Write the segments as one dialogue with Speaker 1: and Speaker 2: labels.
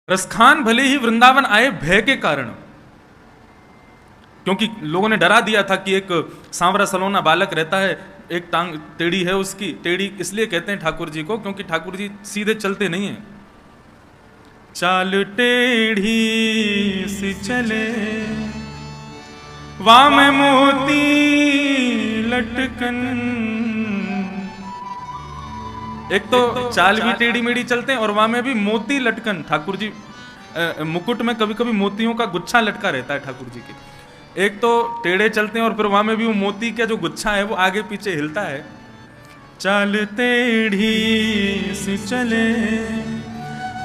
Speaker 1: रसखान भले ही वृंदावन आए भय के कारण, क्योंकि लोगों ने डरा दिया था कि एक सांवरा सलोना बालक रहता है, एक टांग टेढ़ी है उसकी। टेढ़ी इसलिए कहते हैं ठाकुर जी को क्योंकि ठाकुर जी सीधे चलते नहीं हैं। चाल टेढ़ी सी चले वाम मोती लटकन। एक तो चाल भी टेढ़ी मेढ़ी चलते हैं और वहां में भी मोती लटकन। ठाकुर जी मुकुट में कभी कभी मोतियों का गुच्छा लटका रहता है ठाकुर जी के। एक तो टेढ़े चलते हैं और फिर वहां में भी वो मोती का जो गुच्छा है वो आगे पीछे हिलता है। चाल टेढ़ी सी चले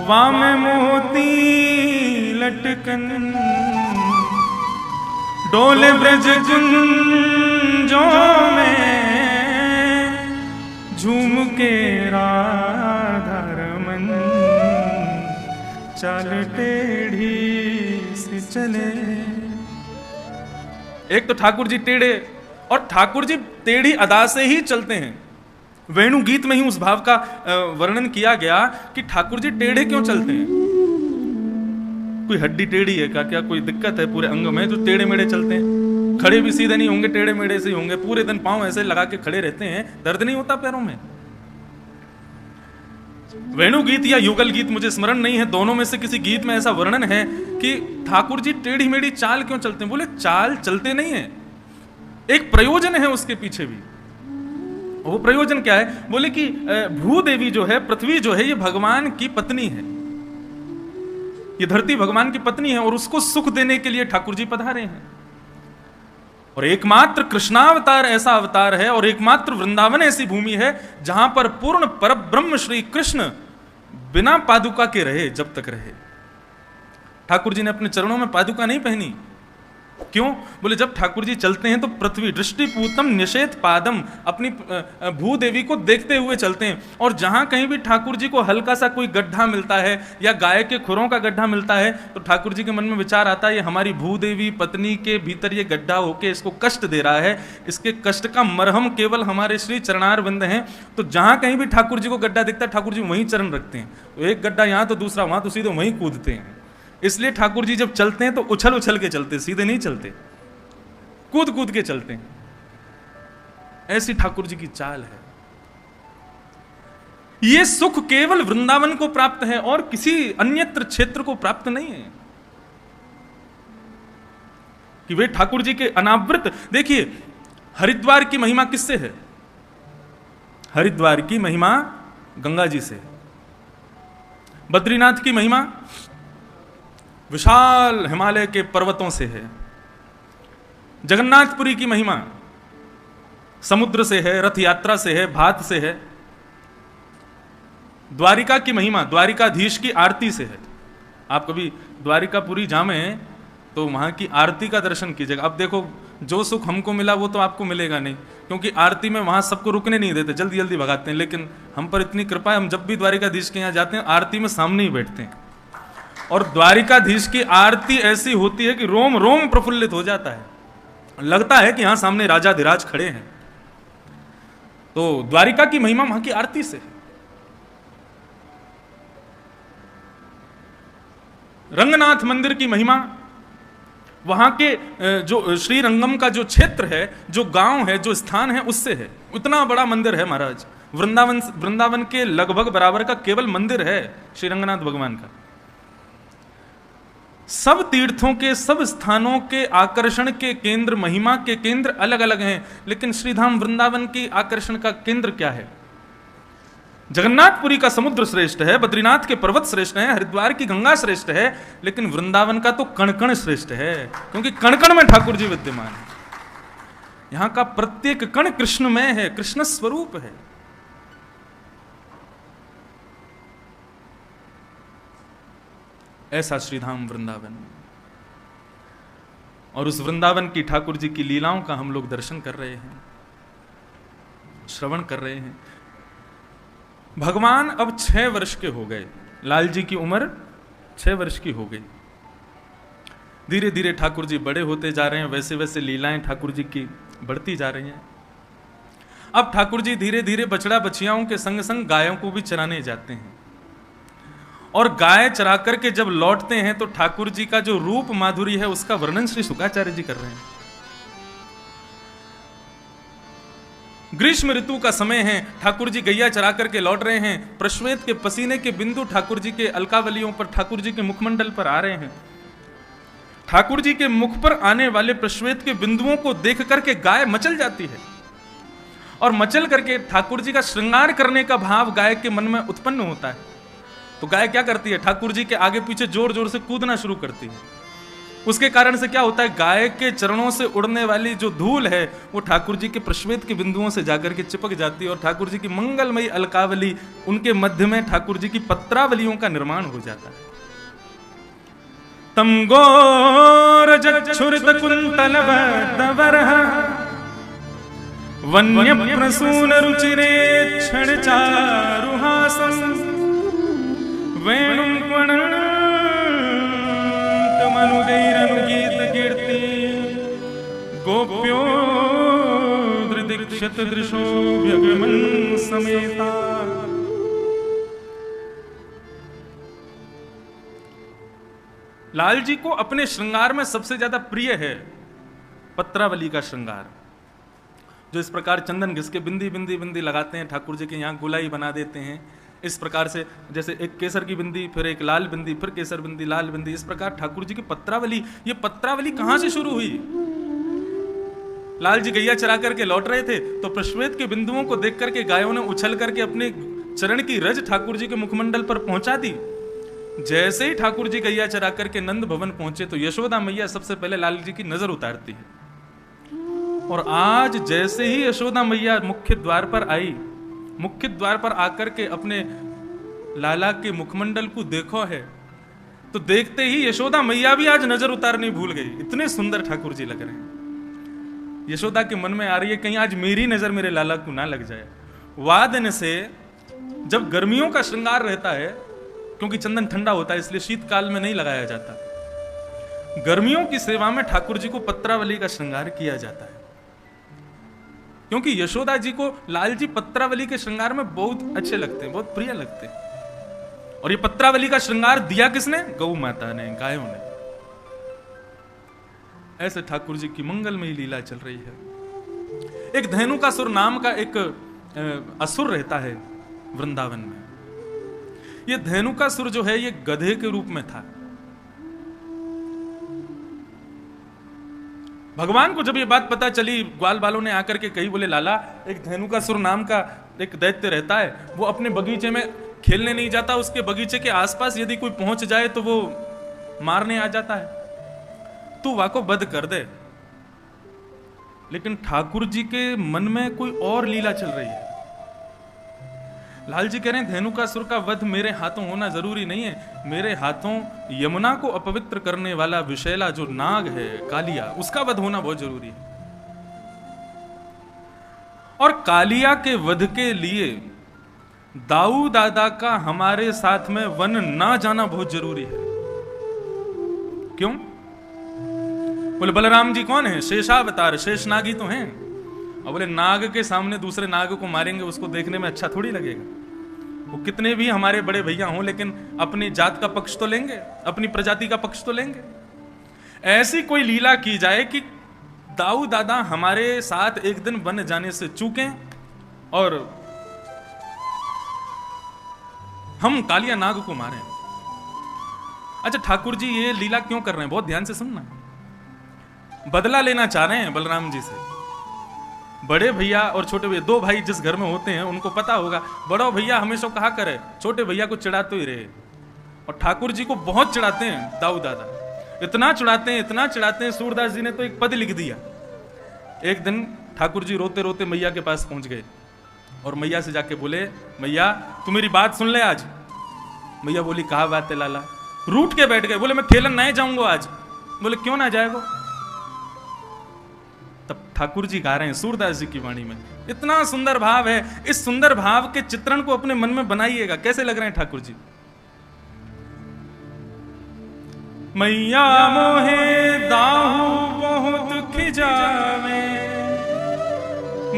Speaker 1: वाम मोती लटकन, डोले ब्रज कुंजों में झूम के राधा रमन। चाल टेढ़ी से चले। एक तो ठाकुर जी टेढ़े, और ठाकुर जी टेढ़ी अदा से ही चलते हैं। वेणु गीत में ही उस भाव का वर्णन किया गया कि ठाकुर जी टेढ़े क्यों चलते हैं। कोई हड्डी टेढ़ी है क्या कोई दिक्कत है पूरे अंग में जो टेढ़े मेढ़े चलते हैं? खड़े भी सीधे नहीं होंगे, टेढ़े मेढ़े से ही होंगे। पूरे दिन पांव ऐसे लगा के खड़े रहते हैं, दर्द नहीं होता पैरों में? वेणु गीत या युगल गीत मुझे स्मरण नहीं है, दोनों में से किसी गीत में ऐसा वर्णन है कि ठाकुर जी टेढ़ी मेढ़ी चाल क्यों चलते हैं। बोले चाल चलते नहीं है, एक प्रयोजन है उसके पीछे भी। वो प्रयोजन क्या है? बोले कि भूदेवी जो है, पृथ्वी जो है, ये भगवान की पत्नी है। ये धरती भगवान की पत्नी है और उसको सुख देने के लिए ठाकुर जी पधारे हैं। और एकमात्र कृष्णावतार ऐसा अवतार है और एकमात्र वृंदावन ऐसी भूमि है जहां पर पूर्ण परब्रह्म श्री कृष्ण बिना पादुका के रहे, जब तक रहे। ठाकुर जी ने अपने चरणों में पादुका नहीं पहनी। क्यों? बोले जब ठाकुर जी चलते हैं तो पृथ्वी दृष्टिपूतम निषेध पादम, अपनी भूदेवी को देखते हुए चलते हैं। और जहां कहीं भी ठाकुर जी को हल्का सा कोई गड्ढा मिलता है या गाय के खुरों का गड्ढा मिलता है तो ठाकुर जी के मन में विचार आता है, ये हमारी भूदेवी पत्नी के भीतर ये गड्ढा होके इसको कष्ट दे रहा है, इसके कष्ट का मरहम केवल हमारे श्री चरणार बिंद हैं। तो जहां कहीं भी ठाकुर जी को गड्ढा दिखता है ठाकुर जी वहीं चरण रखते हैं। तो एक गड्ढा यहां तो दूसरा वहां, तो सीधे वहीं कूदते हैं। इसलिए ठाकुर जी जब चलते हैं तो उछल उछल के चलते, सीधे नहीं चलते, कूद कूद के चलते हैं। ऐसी ठाकुर जी की चाल है। ये सुख केवल वृंदावन को प्राप्त है और किसी अन्यत्र क्षेत्र को प्राप्त नहीं है कि वे ठाकुर जी के अनावृत। देखिए हरिद्वार की महिमा किससे है? हरिद्वार की महिमा गंगा जी से। बद्रीनाथ की महिमा विशाल हिमालय के पर्वतों से है। जगन्नाथपुरी की महिमा समुद्र से है, रथ यात्रा से है, भात से है। द्वारिका की महिमा द्वारिकाधीश की आरती से है। आप कभी द्वारिकापुरी जामे तो वहां की आरती का दर्शन कीजिएगा। अब देखो जो सुख हमको मिला वो तो आपको मिलेगा नहीं, क्योंकि आरती में वहां सबको रुकने नहीं देते, जल्दी जल्दी भगाते हैं। लेकिन हम पर इतनी कृपा है, हम जब भी द्वारिकाधीश के यहाँ जाते हैं आरती में सामने ही बैठते हैं। और द्वारिकाधीश की आरती ऐसी होती है कि रोम रोम प्रफुल्लित हो जाता है, लगता है कि यहां सामने राजाधिराज खड़े हैं। तो द्वारिका की महिमा वहां की आरती से। रंगनाथ मंदिर की महिमा वहां के जो श्री रंगम का जो क्षेत्र है, जो गांव है, जो स्थान है, उससे है। उतना बड़ा मंदिर है महाराज। वृंदावन के लगभग बराबर का केवल मंदिर है श्री रंगनाथ भगवान का। सब तीर्थों के, सब स्थानों के आकर्षण के केंद्र, महिमा के केंद्र अलग अलग हैं, लेकिन श्रीधाम वृंदावन की आकर्षण का केंद्र क्या है? जगन्नाथपुरी का समुद्र श्रेष्ठ है, बद्रीनाथ के पर्वत श्रेष्ठ हैं, हरिद्वार की गंगा श्रेष्ठ है, लेकिन वृंदावन का तो कण-कण श्रेष्ठ है, क्योंकि कण-कण में ठाकुर जी विद्यमान है। यहां का प्रत्येक कण कृष्णमय है, कृष्ण स्वरूप है। ऐसा श्रीधाम वृंदावन। और उस वृंदावन की ठाकुर जी की लीलाओं का हम लोग दर्शन कर रहे हैं, श्रवण कर रहे हैं। भगवान अब 6 वर्ष के हो गए। लाल जी की उम्र 6 वर्ष की हो गई। धीरे धीरे ठाकुर जी बड़े होते जा रहे हैं, वैसे वैसे लीलाएं ठाकुर जी की बढ़ती जा रही हैं। अब ठाकुर जी धीरे धीरे बछड़ा बछियाओं के संग संग गायों को भी चराने जाते हैं। और गाय चरा करके जब लौटते हैं तो ठाकुर जी का जो रूप माधुरी है उसका वर्णन श्री शुकाचार्य जी कर रहे हैं। ग्रीष्म ऋतु का समय है, ठाकुर जी गैया चरा करके लौट रहे हैं, प्रश्वेत के पसीने के बिंदु ठाकुर जी के अलकावलियों पर, ठाकुर जी के मुखमंडल पर आ रहे हैं। ठाकुर जी के मुख पर आने वाले प्रश्वेत के बिंदुओं को देख करके गाय मचल जाती है और मचल करके ठाकुर जी का श्रृंगार करने का भाव गाय के मन में उत्पन्न होता है। तो गाय क्या करती है, ठाकुर जी के आगे पीछे जोर जोर से कूदना शुरू करती है। उसके कारण से क्या होता है, गाय के चरणों से उड़ने वाली जो धूल है वो ठाकुर जी के प्रश्वेत के बिंदुओं से जाकर के चिपक जाती है और ठाकुर जी की मंगलमयी अलकावली, उनके मध्य में ठाकुर जी की पत्रावलियों का निर्माण हो जाता है। तम गोर जच्छुरित कुंतल बरहा वन्य प्रसून रुचिरे क्षण चारुहासम वेणुं गीत कीर्ति गोप्यो दृदीक्षत दृशो व्यगमन समेता। लाल जी को अपने श्रृंगार में सबसे ज्यादा प्रिय है पत्रावली का श्रृंगार, जो इस प्रकार चंदन घिस के बिंदी बिंदी बिंदी लगाते हैं, ठाकुर जी के यहाँ गुलाई बना देते हैं। इस प्रकार से जैसे एक केसर की बिंदी, फिर एक लाल बिंदी, फिर केसर बिंदी, लाल बिंदी, इस प्रकार ठाकुर जी की पत्रावली। ये पत्रावली कहां से शुरू हुई? लाल जी गैया चरा करके लौट रहे थे तो प्रश्वेत के बिंदुओं को देख करके गायों ने उछल करके अपने चरण की रज ठाकुर जी के मुखमंडल पर पहुंचा दी। जैसे ही ठाकुर जी गैया चरा करके नंद भवन पहुंचे तो यशोदा मैया सबसे पहले लाल जी की नजर उतारती है। और आज जैसे ही यशोदा मैया मुख्य द्वार पर आई, मुख्य द्वार पर आकर के अपने लाला के मुखमंडल को देखो है, तो देखते ही यशोदा मैया भी आज नजर उतारनी भूल गई। इतने सुंदर ठाकुर जी लग रहे हैं। यशोदा के मन में आ रही है कहीं आज मेरी नजर मेरे लाला को ना लग जाए। वादन से जब गर्मियों का श्रृंगार रहता है, क्योंकि चंदन ठंडा होता है इसलिए शीतकाल में नहीं लगाया जाता, गर्मियों की सेवा में ठाकुर जी को पत्रावली का श्रृंगार किया जाता है। क्योंकि यशोदा जी को लाल जी पत्रावली के श्रृंगार में बहुत अच्छे लगते हैं, बहुत प्रिय लगते हैं। और ये पत्रावली का श्रृंगार दिया किसने? गौ माता ने, गायों ने। ऐसे ठाकुर जी की मंगलमयी लीला चल रही है। एक धेनुकासुर नाम का एक असुर रहता है वृंदावन में। ये धेनुकासुर जो है ये गधे के रूप में था। भगवान को जब ये बात पता चली, ग्वाल बालों ने आकर के कही, बोले लाला एक धेनुकासुर नाम का एक दैत्य रहता है, वो अपने बगीचे में खेलने नहीं जाता, उसके बगीचे के आसपास यदि कोई पहुंच जाए तो वो मारने आ जाता है, तू वाको वध कर दे। लेकिन ठाकुर जी के मन में कोई और लीला चल रही है। लाल जी कह रहे हैं धेनुकासुर का वध मेरे हाथों होना जरूरी नहीं है, मेरे हाथों यमुना को अपवित्र करने वाला विषैला जो नाग है कालिया, उसका वध होना बहुत जरूरी है। और कालिया के वध के लिए दाऊ दादा का हमारे साथ में वन ना जाना बहुत जरूरी है। क्यों? बोले बलराम जी कौन है? शेषावतार, शेष नाग ही तो हैं। और बोले नाग के सामने दूसरे नाग को मारेंगे, उसको देखने में अच्छा थोड़ी लगेगा। वो कितने भी हमारे बड़े भैया हों, लेकिन अपनी जात का पक्ष तो लेंगे, अपनी प्रजाति का पक्ष तो लेंगे। ऐसी कोई लीला की जाए कि दाऊ दादा हमारे साथ एक दिन बन जाने से चूकें और हम कालिया नाग को मारें। अच्छा, ठाकुर जी ये लीला क्यों कर रहे हैं? बहुत ध्यान से सुनना। बदला लेना चाह रहे हैं बलराम जी से। बड़े भैया और छोटे भैया, दो भाई जिस घर में होते हैं उनको पता होगा, बड़ा भैया हमेशा कहा करे छोटे भैया को चिढ़ाते ही रहे। और ठाकुर जी को बहुत चिढ़ाते हैं दाऊ दादा, इतना चिढ़ाते हैं, इतना चिढ़ाते हैं, सूरदास जी ने तो एक पद लिख दिया। एक दिन ठाकुर जी रोते रोते मैया के पास पहुंच गए और मैया से जाके बोले, मैया तू मेरी बात सुन ले आज। मैया बोली कहा बात है लाला? रूठ के बैठ गए, बोले मैं खेलन नहीं जाऊंगा आज। बोले क्यों ना जाएगा? तब ठाकुर जी गा रहे हैं सूरदास जी की वाणी में, इतना सुंदर भाव है। इस सुंदर भाव के चित्रण को अपने मन में बनाइएगा। कैसे लग रहे हैं ठाकुर जी? मैया मोहे दाहू बहुत खिजावे,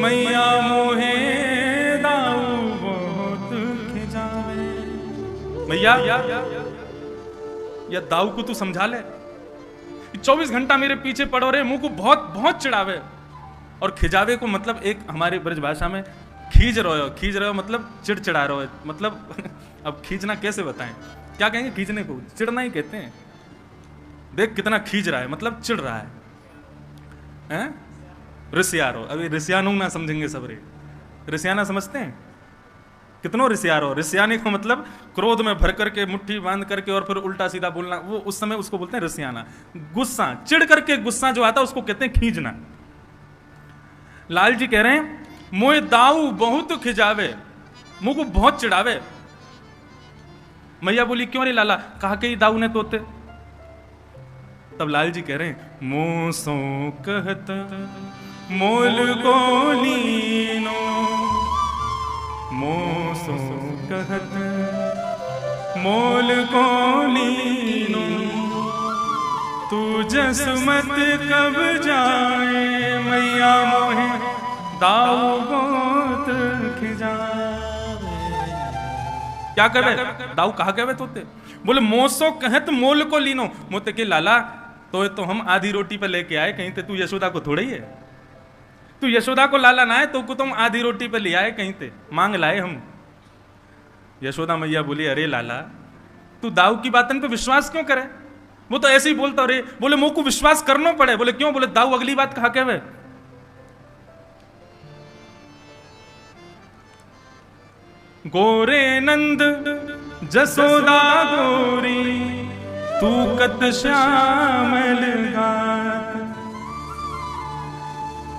Speaker 1: मैया मोहे दाहू बहुत खिजावे। भैया या दाऊ को तू समझा ले, 24 घंटा मेरे पीछे पड़ो रे, मुंह को बहुत बहुत चिढ़ावे। और खिजावे को मतलब एक हमारी ब्रज भाषा में खींच रहे हो मतलब चिड़चिड़ा रहे हो, मतलब अब खींचना कैसे बताएं, क्या कहेंगे खींचने को? चिढ़ना ही कहते हैं। देख कितना खींच रहा है, मतलब चिढ़ रहा है? रिसियारो, अभी रिसियानो ना समझेंगे सब रे। रिसियाना समझते हैं? कितनों रिसियारो, रिसियाने को मतलब क्रोध में भर करके मुट्ठी बांध करके और फिर उल्टा सीधा बोलना, वो उस समय उसको बोलते हैं रिसियाना। गुस्सा, चिढ़ करके गुस्सा जो आता है उसको कहते हैं खींचना। लाल जी कह रहे हैं मोए दाऊ बहुत खिजावे, मुंह को बहुत चिढ़ावे। मैया बोली क्यों रे लाला? कहा के ही दाऊ ने तोते। तब लाल जी कह रहे हैं मोसो कहत मोल को लीनो, मोसो कहत मोल को लीनो, तू जसमत कब जाए मैया मोहे दाऊ बहुत खिजावे। क्या कहे दाऊ? कहा कहे तोते? बोले मोसो कहत मोल को लीनो, मोते के लाला तो हम आधी रोटी पे लेके आए, कहीं ते तू यशोदा को थोड़ा ही है, तू यशोदा को लाला ना है तो को तुम आधी रोटी पे ले आए, कहीं ते मांग लाए हम। यशोदा मैया बोली अरे लाला तू दाऊ की बातन पे विश्वास क्यों करे? वो तो ऐसे ही बोलता रे। बोले मुंह को विश्वास करना पड़े। बोले क्यों? बोले दाऊ अगली बात कहा कहे गोरे नंद जसोदा गोरी तू कत श्यामल घात।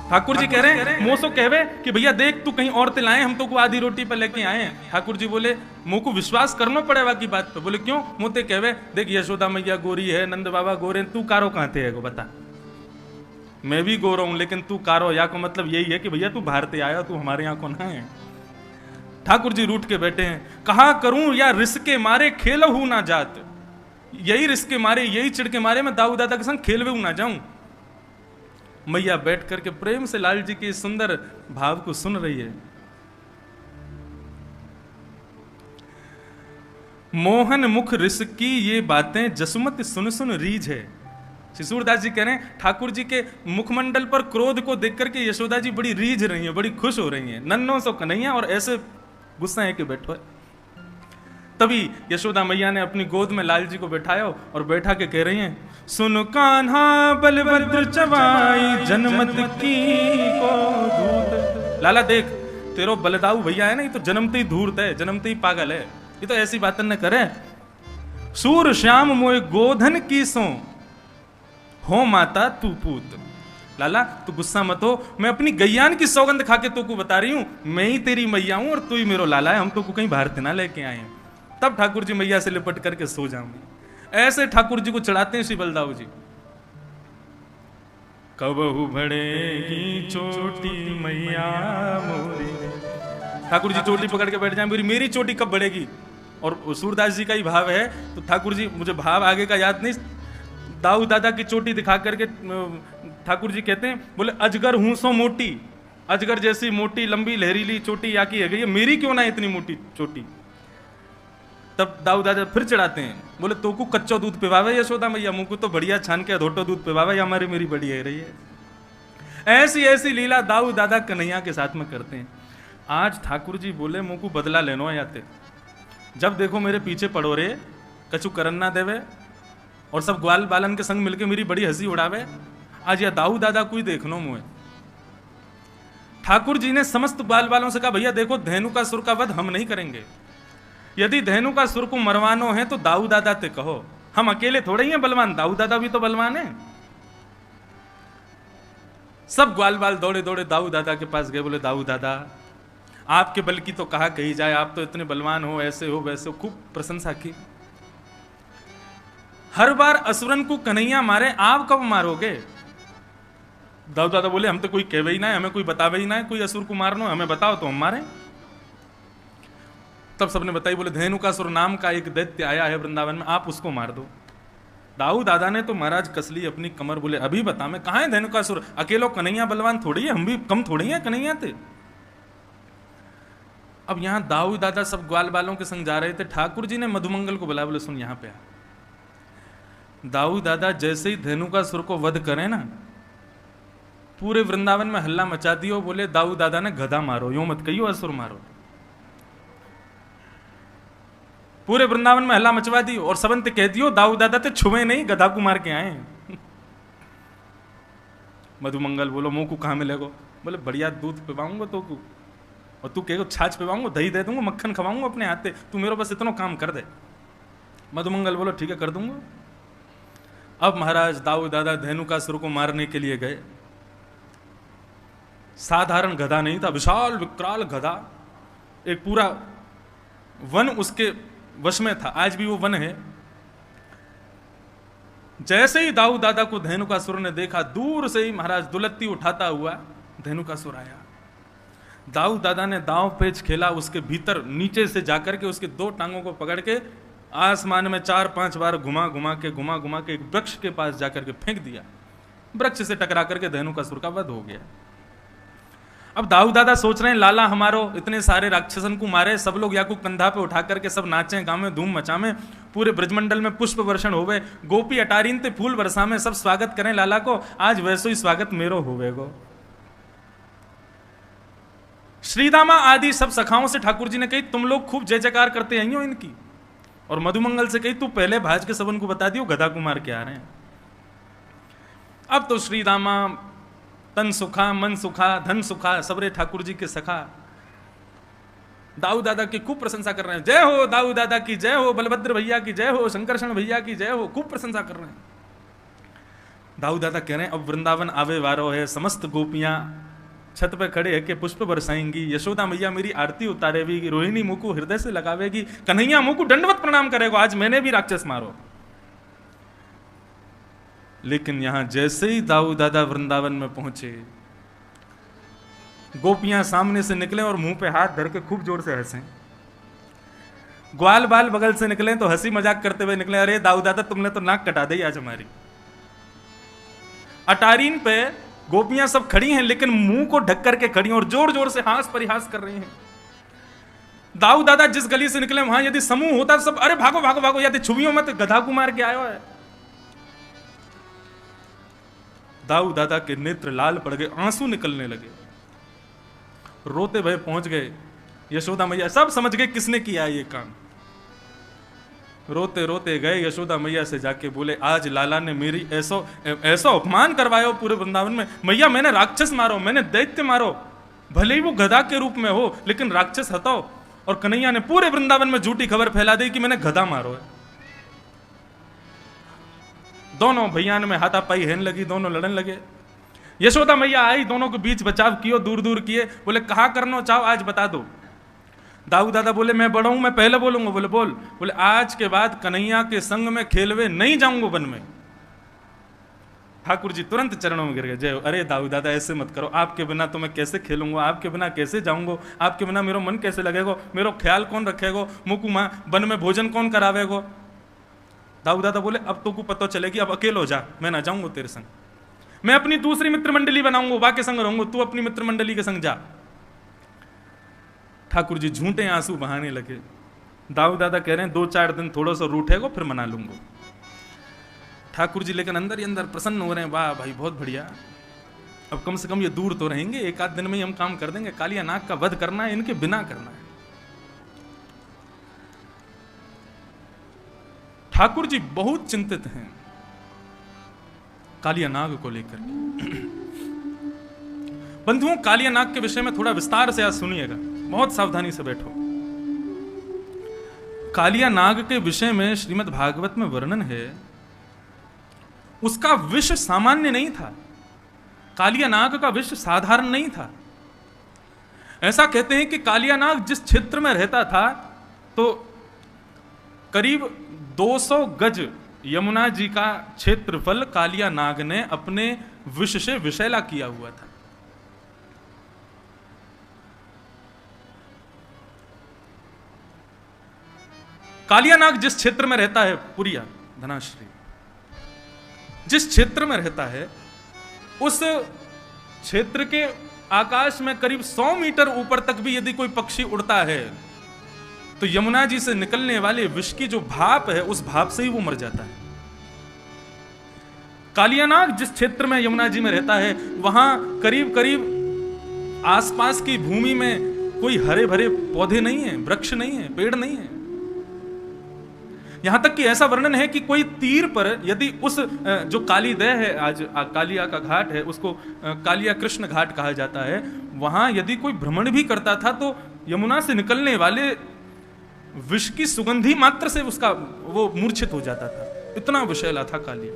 Speaker 1: ठाकुर जी कह रहे हैं मोसो कहवे कि भैया देख तू कहीं और लाए, हम तो को आधी रोटी पे लेके आए हैं। ठाकुर जी बोले मुंह को विश्वास करना पड़ेगा की बात पे। बोले क्यों? मोते कहवे देख यशोदा मैया गोरी है, नंद बाबा गोरे, तू कारो कहां थे को बता। मैं भी गोरा हूं लेकिन तू कारो, या को मतलब यही है कि भैया तू भारत आया, तू हमारे यहाँ को ना है। ठाकुर जी रूठ के बैठे हैं। कहा करूं या रिस्क मारे खेल हूं ना जात, यही रिस्क मारे, यही चिढ़ के मारे मैं दाऊ दादा के संग खेलवे हूं ना जाऊं। मैया बैठ करके प्रेम से लाल जी के सुंदर भाव को सुन रही है। मोहन मुख रिस्की ये बातें जसमत सुन सुन रीझ है। शिशुरदास जी कह रहे हैं ठाकुर जी के मुखमंडल पर क्रोध को देख करके यशोदा जी बड़ी रीझ रही है, बड़ी खुश हो रही हैं। नन्नो सो कन्हैया और ऐसे गुस्सा है कि बैठो है। तभी यशोदा मैया ने अपनी गोद में लाल जी को बैठाया और बैठा के कह रही हैं सुन कान्हा बलभद्र चवाई जनमत की को धूत। लाला देख तेरो बलदाऊ भैया है ना, ये तो जन्मते ही धूर्त है, जन्मते ही पागल है, ये तो ऐसी बातन न करे। सूर श्याम मोए गोधन की सो हो माता तू पूत। लाला तू गुस्सा मत हो, मैं अपनी गैयान की सौगंध खा के तो को बता रही हूं, मैं ही तेरी मैया हूं और तू ही मेरो लाला है, हम तो को कहीं भारत ना लेके आए हैं। तब ठाकुर जी मैया से लिपट करके सो जाऊंगी। ऐसे ठाकुर जी को चढ़ाते हैं श्री बलदाऊ जी। कबहू बढ़ेगी चोटी मैया मोरी, ठाकुर जी चोटी पकड़ के बैठ जाए, मेरी चोटी कब बढ़ेगी। और सूरदास जी का ही भाव है, तो ठाकुर जी मुझे भाव आगे का याद नहीं, दाऊ दादा की चोटी दिखा करके ठाकुर जी कहते हैं बोले अजगर हूं सो मोटी, अजगर जैसी मोटी लंबी लहरीली चोटी या की है गई, मेरी क्यों ना इतनी मोटी चोटी। तब दाऊ दादा फिर चढ़ाते हैं, बोले तो को कच्चा दूध पिवावे यशोदा मैया, मुंह को तो बढ़िया छान के धोटो दूध पिवावे, या हमारी मेरी बड़ी है रही है। ऐसी ऐसी लीला दाऊ दादा कन्हैया के साथ में करते हैं। आज ठाकुर जी बोले मुंह को बदला लेनो आते, जब देखो मेरे पीछे पड़ो रे, कछु करन ना देवे और सब ग्वाल बालन के संग मिलके मेरी बड़ी हंसी उड़ावे। आज या दाऊ दादा को ही देखनो मुझे। ठाकुर जी ने समस्त ग्वाल बालों से कहा भैया देखो धेनु का सुर का वध हम नहीं करेंगे, यदि धेनु का सुर को मरवानो है तो दाऊ दादा ते कहो, हम अकेले थोड़े ही हैं बलवान, दाऊ दादा भी तो बलवान है। सब ग्वाल बाल दौड़े दौड़े दाऊ दादा के पास गए, बोले दाऊ दादा आपके बल की तो कहा कही जाए, आप तो इतने बलवान हो, ऐसे हो वैसे हो, खूब प्रशंसा की। हर बार असुरन को कन्हैया मारे, आप कब मारोगे। दाऊ दादा बोले हम तो कोई कहवे ही ना है, हमें कोई बतावे ही ना है कोई असुर को मारनो, हमें बताओ तो हम मारे। तब सबने बताई, बोले धेनुकासुर नाम का एक दैत्य आया है वृंदावन में, आप उसको मार दो। दाऊ दादा ने तो महाराज कसली अपनी कमर, बोले अभी बता मैं कहां है धेनुकासुर, अकेलो कन्हैया बलवान थोड़ी है, हम भी कम थोड़ी है कन्हैया थे। अब यहाँ दाऊ दादा सब ग्वाल बालों के संग जा रहे थे। ठाकुर जी ने मधुमंगल को बुलाया, बोले सुन यहाँ पे आ। दाऊ दादा जैसे ही धेनुकासुर को वध करें ना, पूरे वृंदावन में हल्ला मचा दियो, बोले दाऊ दादा ने गधा मारो, यूं मत कहियो असुर मारो। पूरे वृंदावन में हल्ला मचवा दियो और सबंत कह दियो दाऊ दादा ते छुए नहीं, गधा को मार के आए। मधुमंगल बोलो मुंह को कहां मिलेगो? बोले बढ़िया दूध पिवाऊंगा तो को, और तू कहेगो छाछ पिवाऊंगा, दही दे दूंगा, मक्खन खवाऊंगा अपने हाथ से, तू मेरे बस इतना काम कर दे। मधुमंगल बोलो ठीक है कर दूंगा। अब महाराज दाऊ दादा धेनुकासुर को मारने के लिए गए। साधारण गधा नहीं था, विशाल विकराल गधा, एक पूरा वन उसके वश में था, आज भी वो वन है। जैसे ही दाऊ दादा को धेनुकासुर ने देखा, दूर से ही महाराज दुलत्ती उठाता हुआ धेनुकासुर आया। दाऊ दादा ने दांव पेच खेला, उसके भीतर नीचे से जाकर के उसके दो टांगों को पकड़ के आसमान में 4-5 बार घुमा घुमा के एक वृक्ष के पास जाकर के फेंक दिया। वृक्ष से टकरा करके धेनुकासुर का वध हो गया। अब दाऊ दादा सोच रहे हैं लाला हमारो इतने सारे राक्षसन को मारे, सब लोग या को कंधा पे उठा करके सब नाचे गावे धूम मचावे, पूरे ब्रजमंडल में पुष्प वर्षण होवे, गोपी अटारीन ते फूल बरसा में सब स्वागत करें लाला को, आज वैसो ही स्वागत मेरो होवेगो। श्रीदामा आदि सब सखाओं से ठाकुर जी ने कही तुम लोग खूब जय जयकार करते हैं इनकी, और मधुमंगल से कही तू पहले भाज के सबन को बता दियो गधा कुमार के आ रहे हैं। अब तो श्रीदामा तन सुखा मन सुखा धन सुखा सबरे ठाकुर जी के सखा दाऊ दादा की खूब प्रशंसा कर रहे हैं। जय हो दाऊ दादा की जय हो, बलभद्र भैया की जय हो, शंकरषण भैया की जय हो, खूब प्रशंसा कर रहे हैं। दाऊ दादा कह रहे हैं अब वृंदावन आवे वारो है, समस्त गोपियां छत पे खड़े है के पुष्प बरसाएंगी, यशोदा मैया मेरी आरती उतारेगी, रोहिणी मुंह को हृदय से लगावेगी, कन्हैया मुंह को दंडवत प्रणाम करेगा, आज मैंने भी राक्षस मारो। लेकिन यहां जैसे ही दाऊ दादा वृंदावन में पहुंचे, गोपियां सामने से निकले और मुंह पे हाथ धर के खूब जोर से हंसे। ग्वाल बाल बगल से निकले तो हंसी मजाक करते हुए निकले, अरे दाऊ दादा तुमने तो नाक कटा दी आज हमारी। अटारीन पे गोपियां सब खड़ी हैं लेकिन मुंह को ढक करके खड़ी हैं और जोर जोर से हास परिहास कर रही हैं। दाऊ दादा जिस गली से निकले वहां यदि समूह होता सब अरे भागो भागो भागो, यदि छुवियों में तो गधा को मार के आयो है। दाऊ दादा के नेत्र लाल पड़ गए, आंसू निकलने लगे, रोते भय पहुंच गए। यशोदा मैया सब समझ गए किसने किया ये काम। रोते रोते गए यशोदा मैया से जाके बोले आज लाला ने मेरी ऐसा अपमान करवाया पूरे वृंदावन में। मैया मैंने राक्षस मारो, मैंने दैत्य मारो, भले ही वो गधा के रूप में हो लेकिन राक्षस हटाओ। और कन्हैया ने पूरे वृंदावन में झूठी खबर फैला दी कि मैंने गधा मारो है। दोनों भैयान में हाथापाई हेन लगी, दोनों लड़न लगे। यशोदा मैया आई, दोनों के बीच बचाव कियो, दूर दूर किए, बोले कहा करना चाहो आज बता दो। दाऊ दादा बोले मैं बड़ा हूं, मैं पहले बोलूंगा। बोले बोल। बोले आज के बाद कन्हैया के संग में खेलवे नहीं जाऊंगा वन में। ठाकुर जी तुरंत चरणों में गिर गए, जय। अरे दाऊ दादा ऐसे मत करो, आपके बिना तो मैं कैसे खेलूंगा, आपके बिना कैसे जाऊंगा, आपके बिना मेरा मन कैसे लगेगा, मेरा ख्याल कौन रखेगो, मुकुमा वन में भोजन कौन करावेगो। दाऊ दादा बोले अब तो को पता चलेगी, अब अकेलो जा, मैं ना जाऊंगा तेरे संग, मैं अपनी दूसरी मित्र मंडली बनाऊंगा, वाके संग रहूंगा, तू अपनी मित्र मंडली के संग जा। ठाकुर जी झूठे आंसू बहाने लगे। दाऊ दादा कह रहे हैं 2-4 दिन थोड़ा सा रूठेगा फिर मना लूंगा। ठाकुर जी लेकिन अंदर ही अंदर प्रसन्न हो रहे हैं, वाह भाई बहुत बढ़िया, अब कम से कम ये दूर तो रहेंगे, 1 आध दिन में ही हम काम कर देंगे। कालिया नाग का वध करना है, इनके बिना करना है। ठाकुर जी बहुत चिंतित हैं कालिया नाग को लेकर। बंधुओं कालिया नाग के विषय में थोड़ा विस्तार से आज सुनिएगा, बहुत सावधानी से बैठो। कालिया नाग के विषय में श्रीमद् भागवत में वर्णन है, उसका विष सामान्य नहीं था, कालिया नाग का विष साधारण नहीं था। ऐसा कहते हैं कि कालिया नाग जिस क्षेत्र में रहता था तो करीब 200 गज यमुना जी का क्षेत्रफल कालिया नाग ने अपने विष से विषैला किया हुआ था। कालिया नाग जिस क्षेत्र में रहता है, पुरिया धनाश्री जिस क्षेत्र में रहता है, उस क्षेत्र के आकाश में करीब 100 मीटर ऊपर तक भी यदि कोई पक्षी उड़ता है तो यमुना जी से निकलने वाले विष की जो भाप है उस भाप से ही वो मर जाता है। कालियानाग जिस क्षेत्र में यमुना जी में रहता है वहां करीब करीब आसपास की भूमि में कोई हरे भरे पौधे नहीं है, वृक्ष नहीं है, पेड़ नहीं है। यहां तक कि ऐसा वर्णन है कि कोई तीर पर यदि उस जो कालीदह है, आज कालिया का घाट है, उसको कालिया कृष्ण घाट कहा जाता है, वहां यदि कोई भ्रमण भी करता था तो यमुना से निकलने वाले विष की सुगंधी मात्र से उसका वो मूर्छित हो जाता था, इतना विषैला था कालिया।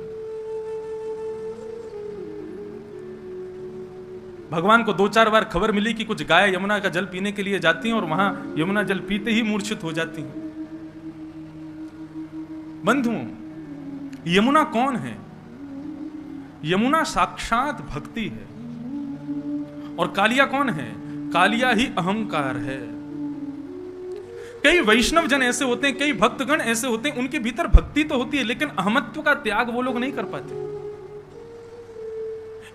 Speaker 1: भगवान को 2-4 बार खबर मिली कि कुछ गाय यमुना का जल पीने के लिए जाती हैं और वहां यमुना जल पीते ही मूर्छित हो जाती हैं। बंधुओं, यमुना कौन है? यमुना साक्षात भक्ति है। और कालिया कौन है? कालिया ही अहंकार है। कई वैष्णव जन ऐसे होते हैं, कई भक्तगण ऐसे होते हैं, उनके भीतर भक्ति तो होती है लेकिन अहमत्व का त्याग वो लोग नहीं कर पाते।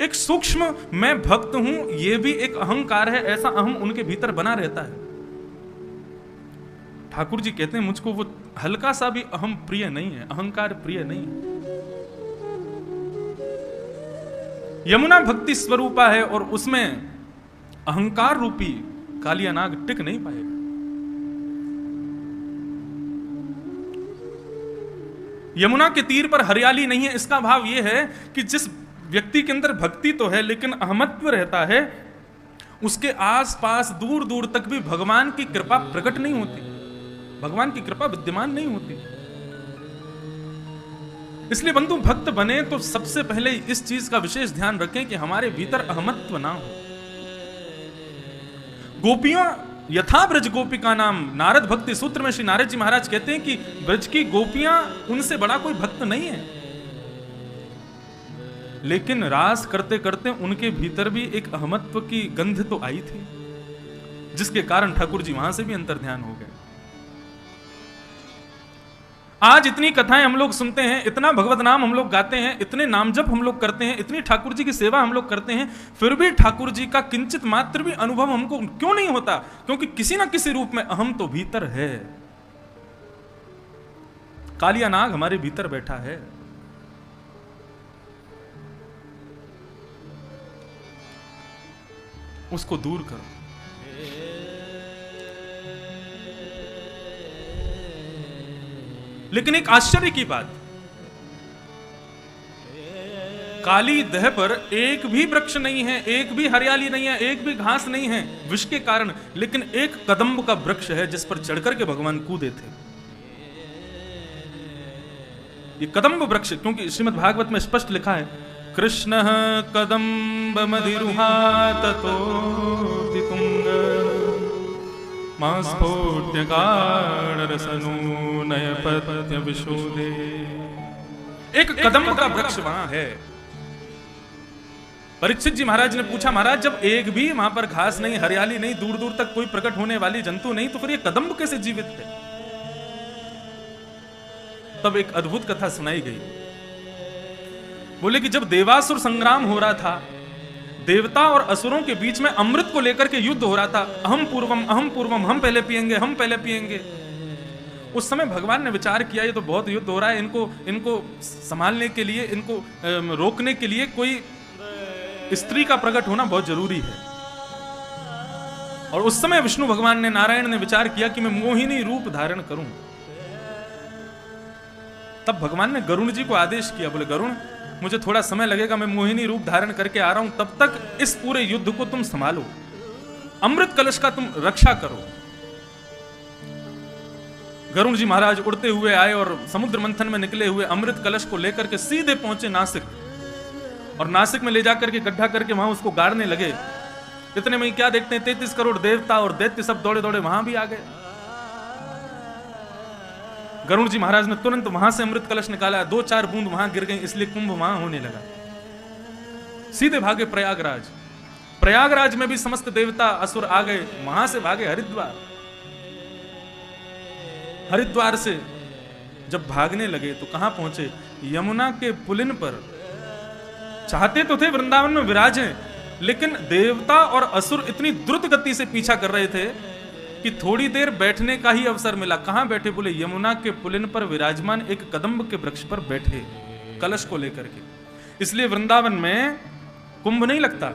Speaker 1: एक सूक्ष्म मैं भक्त हूं यह भी एक अहंकार है, ऐसा अहम उनके भीतर बना रहता है। ठाकुर जी कहते हैं मुझको वो हल्का सा भी अहम प्रिय नहीं है, अहंकार प्रिय नहीं है। यमुना भक्ति स्वरूपा है और उसमें अहंकार रूपी कालियानाग टिक नहीं पाएगा। यमुना के तीर पर हरियाली नहीं है, इसका भाव यह है कि जिस व्यक्ति के अंदर भक्ति तो है लेकिन अहमत्व रहता है, उसके आसपास दूर दूर तक भी भगवान की कृपा प्रकट नहीं होती, भगवान की कृपा विद्यमान नहीं होती। इसलिए बंधु, भक्त बने तो सबसे पहले इस चीज का विशेष ध्यान रखें कि हमारे भीतर अहमत्व ना हो। गोपियों यथा ब्रज गोपिका नाम, नारद भक्ति सूत्र में श्री नारद जी महाराज कहते हैं कि ब्रज की गोपियां उनसे बड़ा कोई भक्त नहीं है, लेकिन रास करते करते उनके भीतर भी एक अहमत्व की गंध तो आई थी, जिसके कारण ठाकुर जी वहां से भी अंतर्ध्यान हो गए। आज इतनी कथाएं हम लोग सुनते हैं, इतना भगवत नाम हम लोग गाते हैं, इतने नाम जप हम लोग करते हैं, इतनी ठाकुर जी की सेवा हम लोग करते हैं, फिर भी ठाकुर जी का किंचित मात्र भी अनुभव हमको क्यों नहीं होता? क्योंकि किसी ना किसी रूप में अहम तो भीतर है। कालिया नाग हमारे भीतर बैठा है। उसको दूर करो। लेकिन एक आश्चर्य की बात, काली दह पर एक भी वृक्ष नहीं है, एक भी हरियाली नहीं है, एक भी घास नहीं है विष के कारण, लेकिन एक कदम्ब का वृक्ष है जिस पर चढ़कर के भगवान कूदे थे। ये कदम्ब वृक्ष, क्योंकि श्रीमद् भागवत में स्पष्ट लिखा है, कृष्ण कदम्ब मदिरुहा ततो तुंग नयपत्य विशोदे। एक कदम्ब का वृक्ष वहां है। परीक्षित जी महाराज ने पूछा, महाराज जब एक भी वहां पर घास नहीं, हरियाली नहीं, दूर दूर तक कोई प्रकट होने वाली जंतु नहीं, तो फिर ये कदम्ब कैसे जीवित है? तब एक अद्भुत कथा सुनाई गई। बोले कि जब देवासुर संग्राम हो रहा था, देवता और असुरों के बीच में अमृत को लेकर के युद्ध हो रहा था, अहम पूर्वम, हम पहले पिएंगे, हम पहले पिएंगे। उस समय भगवान ने विचार किया ये तो बहुत युद्ध हो रहा है, इनको संभालने के लिए, इनको रोकने के लिए कोई स्त्री का प्रकट होना बहुत जरूरी है। और उस समय विष्णु भगवान ने, नारायण ने विचार किया कि मैं मोहिनी रूप धारण करूं। तब भगवान ने गरुण जी को आदेश किया, बोले गरुण मुझे थोड़ा समय लगेगा, मैं मोहिनी रूप धारण करके आ रहा हूं, तब तक इस पूरे युद्ध को तुम संभालो, अमृत कलश का तुम रक्षा करो। गरुण जी महाराज उड़ते हुए आए और समुद्र मंथन में निकले हुए अमृत कलश को लेकर के सीधे पहुंचे नासिक, और नासिक में ले जाकर के गड्ढा करके वहां उसको गाड़ने लगे। इतने में क्या देखते हैं, 33 करोड़ देवता और दैत्य सब दौड़े दौड़े वहां भी आ गए। गरुड़ जी महाराज ने तुरंत वहां से अमृत कलश निकाला, 2-4 बूंद वहां गिर गई, इसलिए कुंभ वहां होने लगा। सीधे भागे प्रयागराज। प्रयागराज में भी समस्त देवता असुर आ गए, वहां से भागे हरिद्वार। हरिद्वार से जब भागने लगे तो कहां पहुंचे? यमुना के पुलिन पर। चाहते तो थे वृंदावन में विराजे, लेकिन देवता और असुर इतनी द्रुत गति से पीछा कर रहे थे कि थोड़ी देर बैठने का ही अवसर मिला। कहां बैठे? बोले यमुना के पुलिन पर विराजमान एक कदम्ब के वृक्ष पर बैठे, कलश को लेकर के। इसलिए वृंदावन में कुंभ नहीं लगता।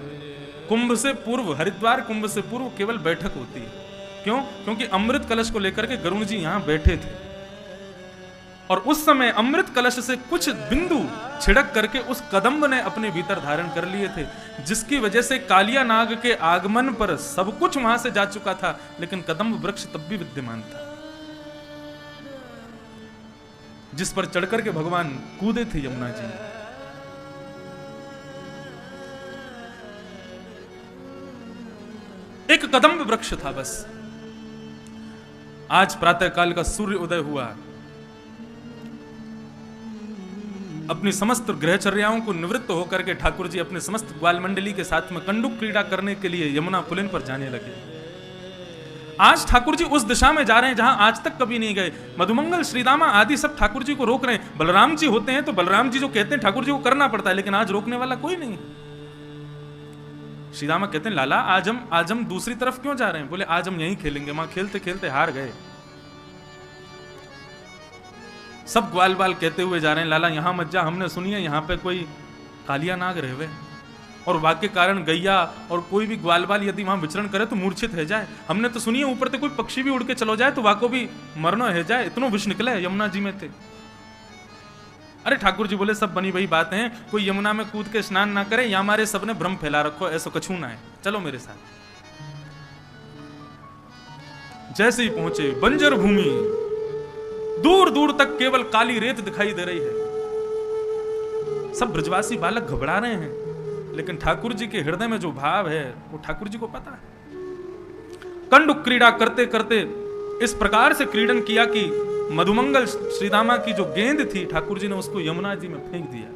Speaker 1: कुंभ से पूर्व, हरिद्वार कुंभ से पूर्व केवल बैठक होती है। क्यों? क्योंकि अमृत कलश को लेकर के गरुण जी यहां बैठे थे और उस समय अमृत कलश से कुछ बिंदु छिड़क करके उस कदम्ब ने अपने भीतर धारण कर लिए थे, जिसकी वजह से कालिया नाग के आगमन पर सब कुछ वहां से जा चुका था, लेकिन कदम्ब वृक्ष तब भी विद्यमान था, जिस पर चढ़कर के भगवान कूदे थे यमुना जी। एक कदम्ब वृक्ष था बस। आज प्रातः काल का सूर्य उदय हुआ, अपनी समस्त ग्रहचर्याओं को निवृत्त होकर के ठाकुर जी अपने समस्त ग्वाल मंडली के साथ में कंडुक क्रीड़ा करने के लिए यमुना पुलिन पर जाने लगे। आज ठाकुर जी उस दिशा में जा रहे हैं जहां आज तक कभी नहीं गए। मधुमंगल, श्रीदामा आदि सब ठाकुर जी को रोक रहे हैं। बलराम जी होते हैं तो बलराम जी जो कहते हैं ठाकुर जी को करना पड़ता है, लेकिन आज रोकने वाला कोई नहीं। श्रीदामा कहते हैं लाला आज हम दूसरी तरफ क्यों जा रहे हैं? बोले आज हम यहीं खेलेंगे। वहां खेलते खेलते हार गए। सब ग्वाल बाल कहते हुए जा रहे हैं लाला यहां मत जा, हमने सुनी है यहां पे कोई कालिया नाग रहवे और वाक्य कारण गैया और कोई भी ग्वाल बाल यदि वहां विचरण करे तो मूर्छित है जाए। हमने तो सुनी है ऊपर से कोई पक्षी भी उड़ के चलो जाए तो वाको भी मरनो है जाए। इतनो विष निकले यमुना जी में थे। अरे ठाकुर जी बोले सब बनी वही बात है, कोई यमुना में कूद के स्नान ना करे या हमारे सबने भ्रम फैला रखो, ऐसा कछू ना है, चलो मेरे साथ। जैसे ही पहुंचे बंजर भूमि, दूर दूर तक केवल काली रेत दिखाई दे रही है। सब ब्रजवासी बालक घबरा रहे हैं, लेकिन ठाकुर जी के हृदय में जो भाव है वो ठाकुर जी को पता है। कंडुक क्रीड़ा करते करते इस प्रकार से क्रीडन किया कि मधुमंगल श्रीदामा की जो गेंद थी ठाकुर जी ने उसको यमुना जी में फेंक दिया।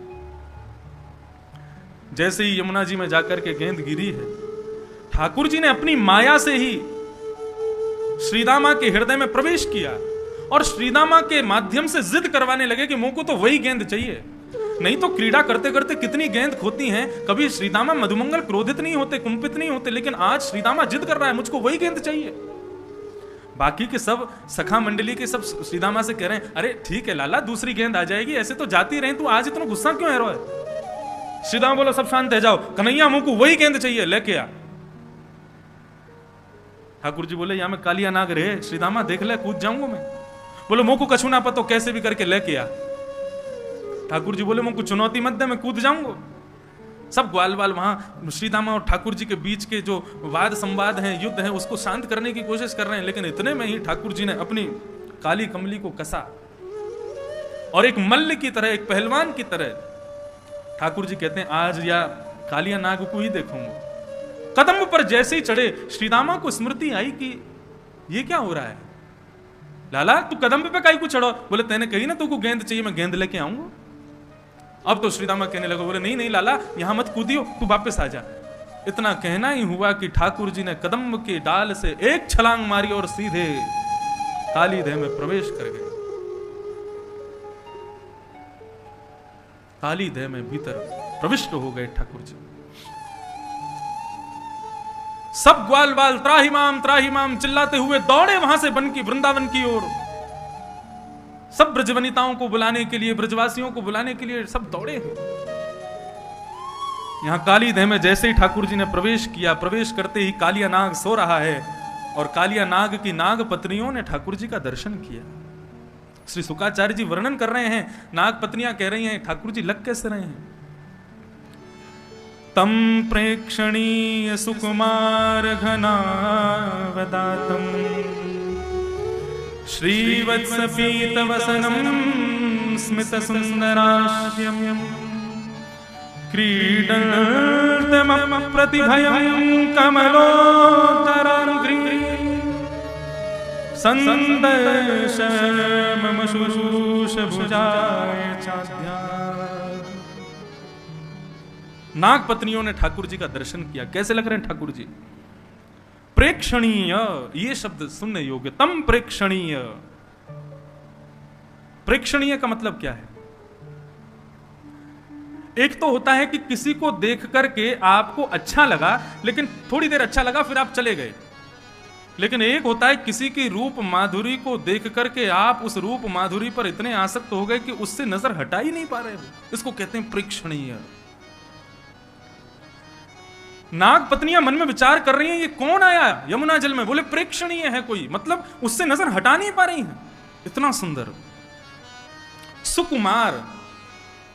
Speaker 1: जैसे ही यमुना जी में जाकर के गेंद गिरी है, ठाकुर जी ने अपनी माया से ही श्रीदामा के हृदय में प्रवेश किया और श्रीदामा के माध्यम से जिद करवाने लगे कि मुझको तो वही गेंद चाहिए। नहीं तो क्रीड़ा करते करते कितनी गेंद खोती हैं, कभी श्रीदामा मधुमंगल क्रोधित नहीं होते, कुंपित नहीं होते, लेकिन आज श्रीदामा जिद कर रहा है मुझको वही गेंद चाहिए। बाकी के सब सखा मंडली के सब श्रीदामा से कह रहे हैं अरे ठीक है लाला दूसरी गेंद आ जाएगी, ऐसे तो जाती रहे, तू आज इतना गुस्सा क्यों है रोए? श्रीदामा बोला सब शांत है जाओ, कन्हैया मुझको वही गेंद चाहिए, लेके आ। ठाकुर जी बोले यहां में कालिया नाग रहे, श्रीदामा देख ले कूद जाऊंगा मैं। बोले मुझको कछू ना पतो, कैसे भी करके लेके आ। ठाकुर जी बोले मुझको चुनौती मत दे, मैं कूद जाऊंगा। सब ग्वाल बाल वहां श्रीदामा और ठाकुर जी के बीच के जो वाद संवाद हैं, युद्ध है, उसको शांत करने की कोशिश कर रहे हैं, लेकिन इतने में ही ठाकुर जी ने अपनी काली कमली को कसा और एक मल्ल की तरह, एक पहलवान की तरह ठाकुर जी कहते हैं आज या कालिया नाग को ही देखूंगा। कदम पर जैसे ही चढ़े श्रीदामा को स्मृति आई कि ये क्या हो रहा है? लाला तू कदम पे काई को चढ़ो? बोले तेने कही ना तुमको गेंद चाहिए, मैं गेंद लेके आऊंगा। अब तो श्रीदामा कहने लगा, बोले नहीं नहीं लाला यहां मत कूदियो, तू वापस आ जा। इतना कहना ही हुआ कि ठाकुर जी ने कदम के डाल से एक छलांग मारी और सीधे काली देह में प्रवेश कर गए। काली देह में भीतर प्रविष्ट हो गए ठाकुर जी। सब ग्वाल बाल त्राहिमाम चिल्लाते हुए दौड़े वहां से बन की वृंदावन की ओर। सब ब्रजवनिताओं को बुलाने के लिए, ब्रजवासियों को बुलाने के लिए सब दौड़े हैं। यहां काली देह में जैसे ही ठाकुर जी ने प्रवेश किया, प्रवेश करते ही कालिया नाग सो रहा है और कालिया नाग की नाग पत्नियों ने ठाकुर जी का दर्शन किया। श्री शुकाचार्य जी वर्णन कर रहे हैं, नाग पत्नियां कह रही हैं ठाकुर जी लग कैसे रहे हैं। तम प्रेक्षणीय सुकुमार घनावदातम श्रीवत्स पीत वसनम स्मित सुंदराश्यम क्रीडन्तम प्रतिभयं कमलोदरांग्री संदर्श मम शुश्रूष भुजाय चाद्या। नाग पत्नियों ने ठाकुर जी का दर्शन किया। कैसे लग रहे हैं ठाकुर जी? प्रेक्षणीय, ये शब्द सुनने योग्य। तम प्रेक्षणीय, प्रेक्षणीय का मतलब क्या है? एक तो होता है कि किसी को देख करके आपको अच्छा लगा, लेकिन थोड़ी देर अच्छा लगा, फिर आप चले गए। लेकिन एक होता है किसी की रूप माधुरी को देख करके आप उस रूप माधुरी पर इतने आसक्त हो गए कि उससे नजर हटा ही नहीं पा रहे हो। इसको कहते हैं प्रेक्षणीय। नाग पत्नियां मन में विचार कर रही हैं, ये कौन आया यमुना जल में? बोले प्रेक्षणीय है कोई, मतलब उससे नजर हटा नहीं पा रही हैं, इतना सुंदर। सुकुमार,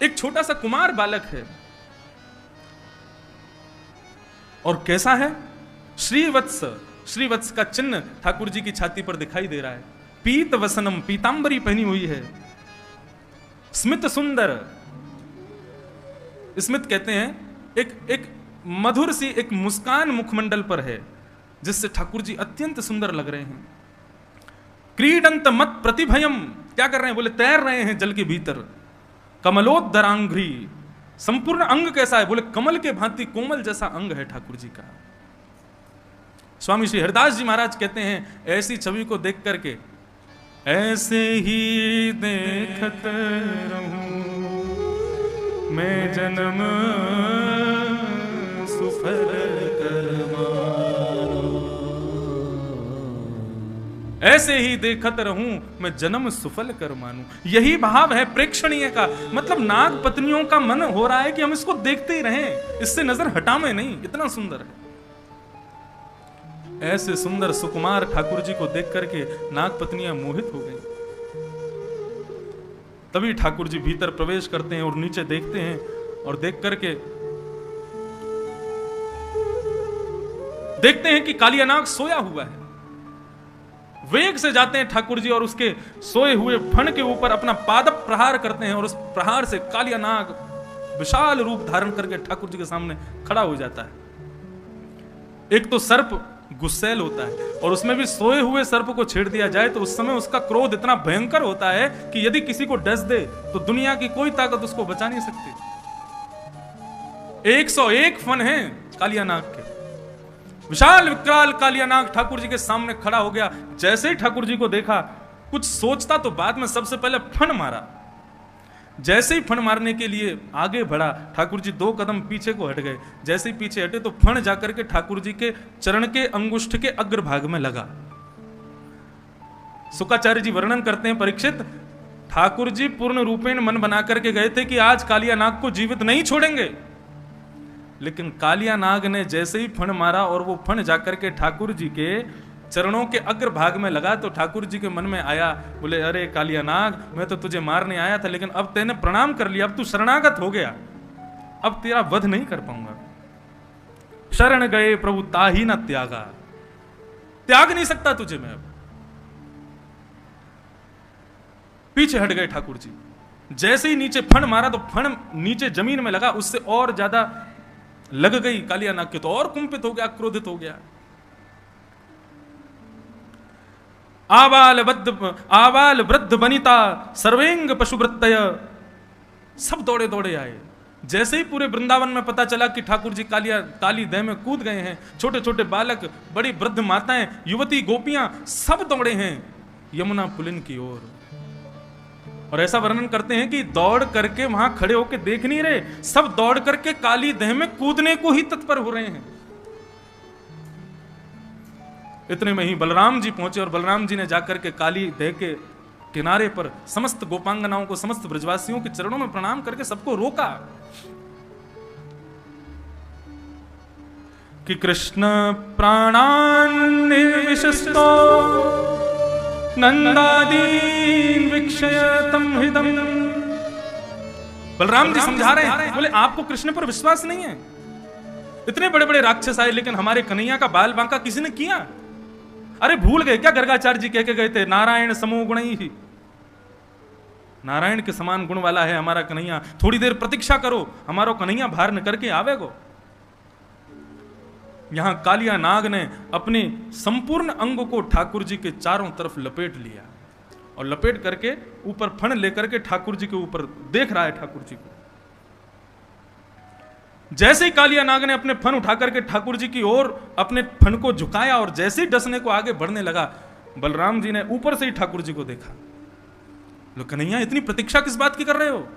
Speaker 1: एक छोटा सा कुमार बालक है, और कैसा है? श्रीवत्स, श्रीवत्स का चिन्ह ठाकुर जी की छाती पर दिखाई दे रहा है। पीत वसनम, पीतांबरी पहनी हुई है। स्मित सुंदर, स्मित कहते हैं एक मधुर सी एक मुस्कान मुखमंडल पर है, जिससे ठाकुर जी अत्यंत सुंदर लग रहे हैं। क्रीडंत मत प्रतिभयम, क्या कर रहे हैं? बोले तैर रहे हैं जल के भीतर। कमलोद्धरांघ्री, संपूर्ण अंग कैसा है? बोले कमल के भांति कोमल जैसा अंग है ठाकुर जी का। स्वामी श्री हरिदास जी महाराज कहते हैं, ऐसी छवि को देख करके ऐसे ही देखत रहूं मैं जन्म सुफल कर मानो, ऐसे ही देखत रहूं मैं जन्म सुफल कर मानूं। यही भाव है प्रेक्षणीय का, मतलब नाग पत्नियों का मन हो रहा है कि हम इसको देखते ही रहें, इससे नजर हटावे नहीं, इतना सुंदर है। ऐसे सुंदर सुकुमार ठाकुर जी को देख करके नाग पत्नियां मोहित हो गई। तभी ठाकुर जी भीतर प्रवेश करते हैं और नीचे देखते हैं, और देख करके देखते हैं कि कालिया नाग सोया हुआ है। वेग से जाते हैं ठाकुर जी और उसके सोए हुए फण के ऊपर अपना पाद प्रहार करते हैं, और उस प्रहार से कालिया नाग विशाल रूप धारण करके ठाकुर जी के सामने खड़ा हो जाता है। एक तो सर्प गुस्सैल होता है, और उसमें भी सोए हुए सर्प को छेड़ दिया जाए तो उस समय उसका क्रोध इतना भयंकर होता है कि यदि किसी को डस दे तो दुनिया की कोई ताकत उसको बचा नहीं सकती। 101 फन हैं कालिया नाग के। विशाल विकराल कालिया नाग ठाकुर जी के सामने खड़ा हो गया। जैसे ही ठाकुर जी को देखा, कुछ सोचता तो बाद में सबसे पहले फन मारा। जैसे ही फण मारने के लिए आगे बढ़ा, ठाकुर जी 2 कदम पीछे को हट गए। जैसे ही पीछे हटे तो फण जाकर के ठाकुर जी के चरण के अंगुष्ठ के अग्रभाग में लगा। शुकाचार्य जी वर्णन करते हैं, परीक्षित, ठाकुर जी पूर्ण रूपेण मन बना करके गए थे कि आज कालिया नाग को जीवित नहीं छोड़ेंगे, लेकिन कालिया नाग ने जैसे ही फण मारा और वो फण जाकर के ठाकुर जी के चरणों के अग्रभाग में लगा, तो ठाकुर जी के मन में आया, बोले अरे कालिया नाग, मैं तो तुझे मारने आया था, लेकिन अब तेने प्रणाम कर लिया, अब तू शरणागत हो गया, अब तेरा वध नहीं कर पाऊंगा। शरण गए प्रभु ताही न त्यागा, त्याग नहीं सकता तुझे मैं अब। पीछे हट गए ठाकुर जी। जैसे ही नीचे फण मारा तो फण नीचे जमीन में लगा, उससे और ज्यादा लग गई कालिया नाग के, तो और कुंपित हो गया, क्रोधित हो गया। आबाल वृद्ध बनिता सर्वेंग पशुवृत्तय, सब दौड़े दौड़े आए। जैसे ही पूरे वृंदावन में पता चला कि ठाकुर जी काली देह में कूद गए हैं, छोटे छोटे बालक, बड़ी वृद्ध माताएं, युवती, गोपियां, सब दौड़े हैं यमुना पुलिन की ओर। और ऐसा वर्णन करते हैं कि दौड़ करके वहां खड़े होकर देख नहीं रहे, सब दौड़ करके काली देह में कूदने को ही तत्पर हो रहे हैं। इतने में ही बलराम जी पहुंचे, और बलराम जी ने जाकर के काली देह के किनारे पर समस्त गोपांगनाओं को, समस्त ब्रजवासियों के चरणों में प्रणाम करके सबको रोका कि कृष्ण प्राणान निर्विशस्तो नंदादीन विक्षयतम हृदम। बलराम जी समझा रहे हैं, बोले आपको कृष्ण पर विश्वास नहीं है, इतने बड़े बड़े राक्षस आए, लेकिन हमारे कन्हैया का बाल बांका किसी ने किया? अरे भूल गए क्या गर्गाचार्य जी कह के गए थे, नारायण समो गुणी ही, नारायण के समान गुण वाला है हमारा कन्हैया, थोड़ी देर प्रतीक्षा करो, हमारो कन्हैया बाहर निकल के आवेगो। यहां कालिया नाग ने अपने संपूर्ण अंग को ठाकुर जी के चारों तरफ लपेट लिया, और लपेट करके ऊपर फण लेकर के ठाकुर जी के ऊपर देख रहा है ठाकुर जी को। जैसे ही कालिया नाग ने अपने फन उठा करके ठाकुर जी की ओर अपने फन को झुकाया, और जैसे ही डसने को आगे बढ़ने लगा, बलराम जी ने ऊपर से ही ठाकुर जी को देखा। लो कन्हैया, इतनी प्रतीक्षा किस बात की कर रहे हो?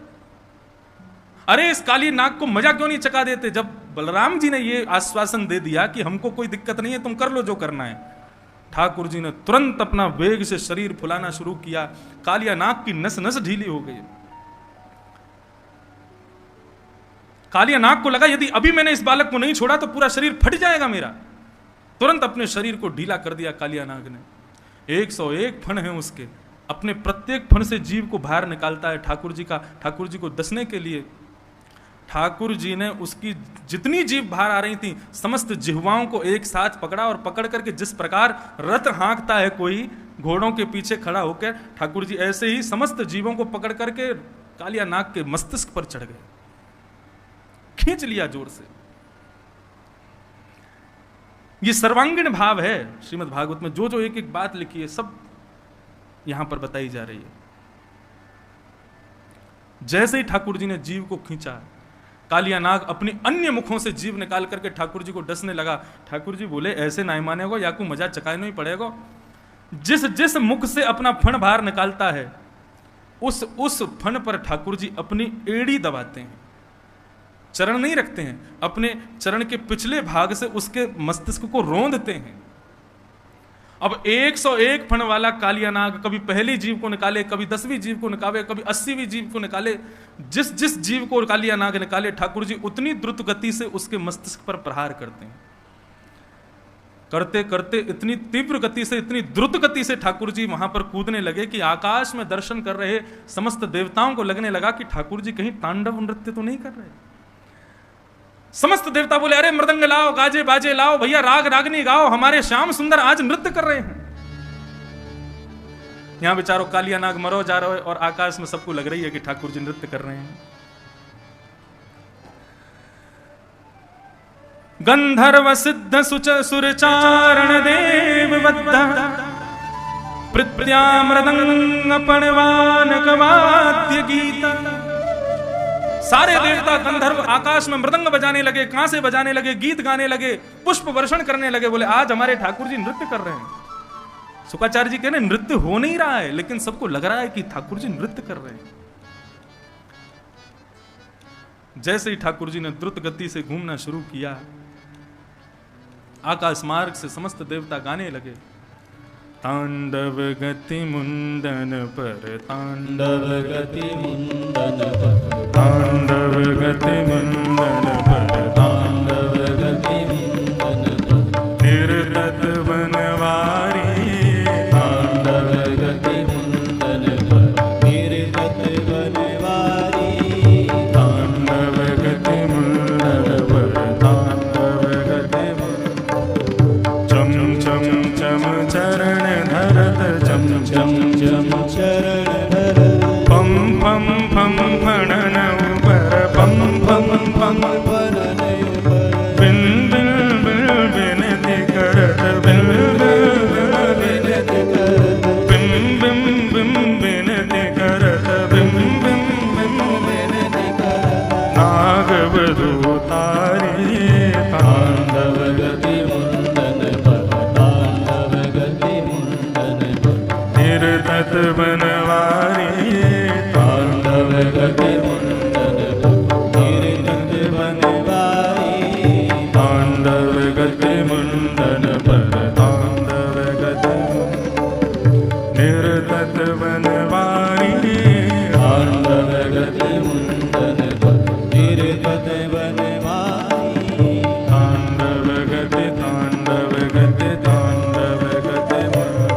Speaker 1: अरे इस काली नाग को मजा क्यों नहीं चखा देते? जब बलराम जी ने ये आश्वासन दे दिया कि हमको कोई दिक्कत नहीं है, तुम कर लो जो करना है, ठाकुर जी ने तुरंत अपना वेग से शरीर फुलाना शुरू किया। कालिया नाग की नस नस ढीली हो गई। कालिया नाग को लगा यदि अभी मैंने इस बालक को नहीं छोड़ा तो पूरा शरीर फट जाएगा मेरा। तुरंत अपने शरीर को ढीला कर दिया कालिया नाग ने। 101 फण हैं उसके, अपने प्रत्येक फण से जीव को बाहर निकालता है ठाकुर जी को डसने के लिए। ठाकुर जी ने उसकी जितनी जीव बाहर आ रही थी समस्त जिह्वाओं को एक साथ पकड़ा और पकड़ करके जिस प्रकार रथ हाँकता है कोई घोड़ों के पीछे खड़ा होकर, ठाकुर जी ऐसे ही समस्त जीवों को पकड़ करके कालिया नाग के मस्तिष्क पर चढ़ गए, खींच लिया जोर से। ये सर्वांगीण भाव है श्रीमद् भागवत में। जो जो एक एक बात लिखी है सब यहां पर बताई जा रही है। जैसे ही ठाकुर जी ने जीव को खींचा, कालिया नाग अपनी अन्य मुखों से जीव निकाल करके ठाकुर जी को डसने लगा। ठाकुर जी बोले ऐसे ना मानेगो, या को मजा चकाने ही पड़ेगा। जिस जिस मुख से अपना फण बाहर निकालता है उस फण पर ठाकुर जी अपनी एड़ी दबाते हैं, चरण नहीं रखते हैं, अपने चरण के पिछले भाग से उसके मस्तिष्क को रोंदते हैं। अब 101 फण वाला कालिया नाग कभी पहली जीव को निकाले, कभी 10वीं जीव को निकाले, कभी 80वीं जीव को निकाले। जिस जिस जीव को कालिया नाग निकाले ठाकुर जी उतनी द्रुत गति से उसके मस्तिष्क पर प्रहार करते हैं। करते करते इतनी तीव्र गति से, इतनी द्रुत गति से ठाकुर जी वहां पर कूदने लगे कि आकाश में दर्शन कर रहे समस्त देवताओं को लगने लगा कि ठाकुर जी कहीं तांडव नृत्य तो नहीं कर रहे। समस्त देवता बोले अरे मृदंग लाओ, गाजे बाजे लाओ, भैया राग रागनी गाओ, हमारे श्याम सुंदर आज नृत्य कर रहे हैं। यहां बेचारो कालिया नाग मरो जा रहा है और आकाश में सबको लग रही है कि ठाकुर जी नृत्य कर रहे हैं। गंधर्व सिद्ध सुच सुरचारण देव बद्ध प्रत्या मृदंग पणवान कवाद्य गीता। सारे देवता गंधर्व आकाश में मृदंग बजाने लगे, कांसे बजाने लगे, गीत गाने लगे, पुष्प वर्षण करने लगे। बोले आज हमारे ठाकुर जी नृत्य कर रहे हैं। शुक्राचार्य जी कह रहे नृत्य हो नहीं रहा है, लेकिन सबको लग रहा है कि ठाकुर जी नृत्य कर रहे हैं। जैसे ही ठाकुर जी ने द्रुत गति से घूमना शुरू किया, आकाश मार्ग से समस्त देवता गाने लगे। तांडव गति मुंडन पर, तांडव गति मुंडन पर, तांडव गति मुंडन पर, तांडव गति मुंडन पर, निर्तत बनवारी, तांडव गति मुंडन पर, निर्तत बनवारी, तांडव गति मुंडन पर, तांडव गति मुंडन। चम चम चम चरण धरत, चम चम चम चरण धरत, पम पम पम फणन ऊपर, पम पम पम फणन ऊपर, बिन बिन बिन बिनति करत, बिन बिन बिनति करत, बिम बिम बिम बिनति करत, बिम बिम बिम बिनति करत, नाग वधू तारी, तांडव गति मुंडन पर, तांडव गति मुंडन पर, निर्तत बनवारी, तांडव गति मुंडन पर, निर्तत बनवारी, तांडव गति मुंडन पर, तांडव गति निर्तत बनवारी, तांडव गति मुंडन पर, निर्तत बनवारी, तांडव गति, तांडव गति, तांडव गति मुंडन।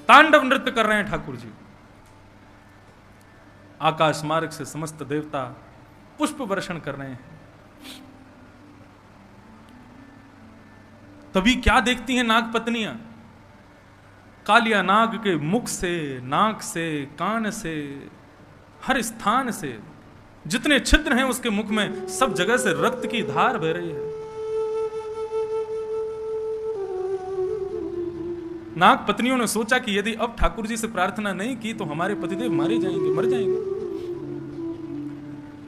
Speaker 1: तांडव नृत्य कर रहे हैं ठाकुर जी। आकाश मार्ग से समस्त देवता पुष्प वर्षण कर रहे हैं। तभी क्या देखती हैं नाग पत्नियां? कालिया नाग के मुख से, नाक से, कान से, हर स्थान से जितने छिद्र हैं उसके मुख में सब जगह से रक्त की धार बह रही है। नाग पत्नियों ने सोचा कि यदि अब ठाकुर जी से प्रार्थना नहीं की तो हमारे पतिदेव मारे जाएंगे, मर जाएंगे।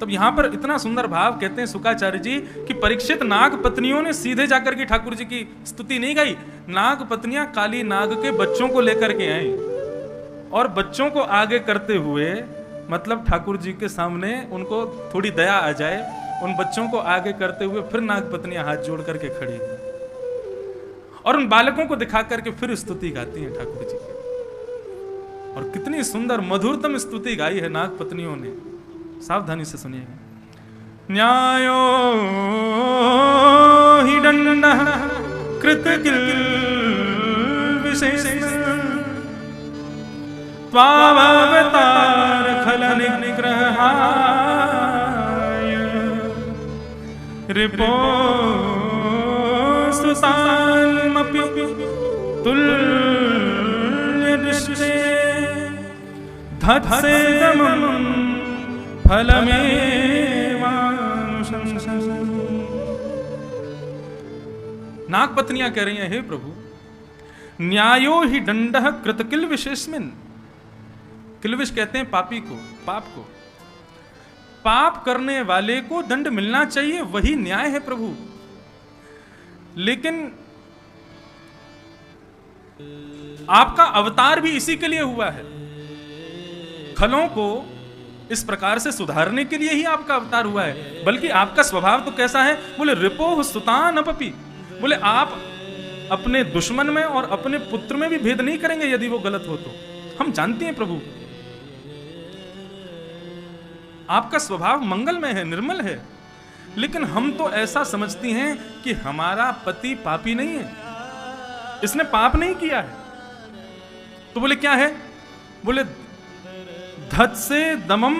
Speaker 1: तब यहां पर इतना सुंदर भाव कहते हैं शुक्राचार्य जी कि परीक्षित नाग पत्नियों ने सीधे जाकर के ठाकुर जी की स्तुति नहीं गाई। नाग पत्नियां काली नाग के बच्चों को लेकर के आई और बच्चों को आगे करते हुए मतलब ठाकुर जी के सामने उनको थोड़ी दया आ जाए, उन बच्चों को आगे करते हुए फिर नागपत्नियां हाथ जोड़ करके खड़ी हैं और उन बालकों को दिखा करके फिर स्तुति गाती हैं ठाकुर जी की। और कितनी सुंदर मधुरतम स्तुति गाई है नागपत्नियों ने, सावधानी से सुनिएगा। न्यायो हि दंडः कृतकिल विशेष त्वावतार खल निग्रहाय रिपो सुतान्मपि तुल्य दृष्टे धत्सेदमं फलमेवानुशंसन्। नागपत्नियां कह रही हैं, हे प्रभु, न्यायो ही दंडः कृतकिल विशेषमिन। किलविश कहते हैं पापी को, पाप को। पाप करने वाले को दंड मिलना चाहिए, वही न्याय है प्रभु। लेकिन आपका अवतार भी इसी के लिए हुआ है, खलों को इस प्रकार से सुधारने के लिए ही आपका अवतार हुआ है। बल्कि आपका स्वभाव तो कैसा है, बोले रिपोह सुतान अपपि, बोले आप अपने दुश्मन में और अपने पुत्र में भी भेद नहीं करेंगे यदि वो गलत हो तो। हम जानते हैं प्रभु आपका स्वभाव मंगलमय है, निर्मल है, लेकिन हम तो ऐसा समझती हैं कि हमारा पति पापी नहीं है, इसने पाप नहीं किया है। तो बोले क्या है, बोले धत से दमम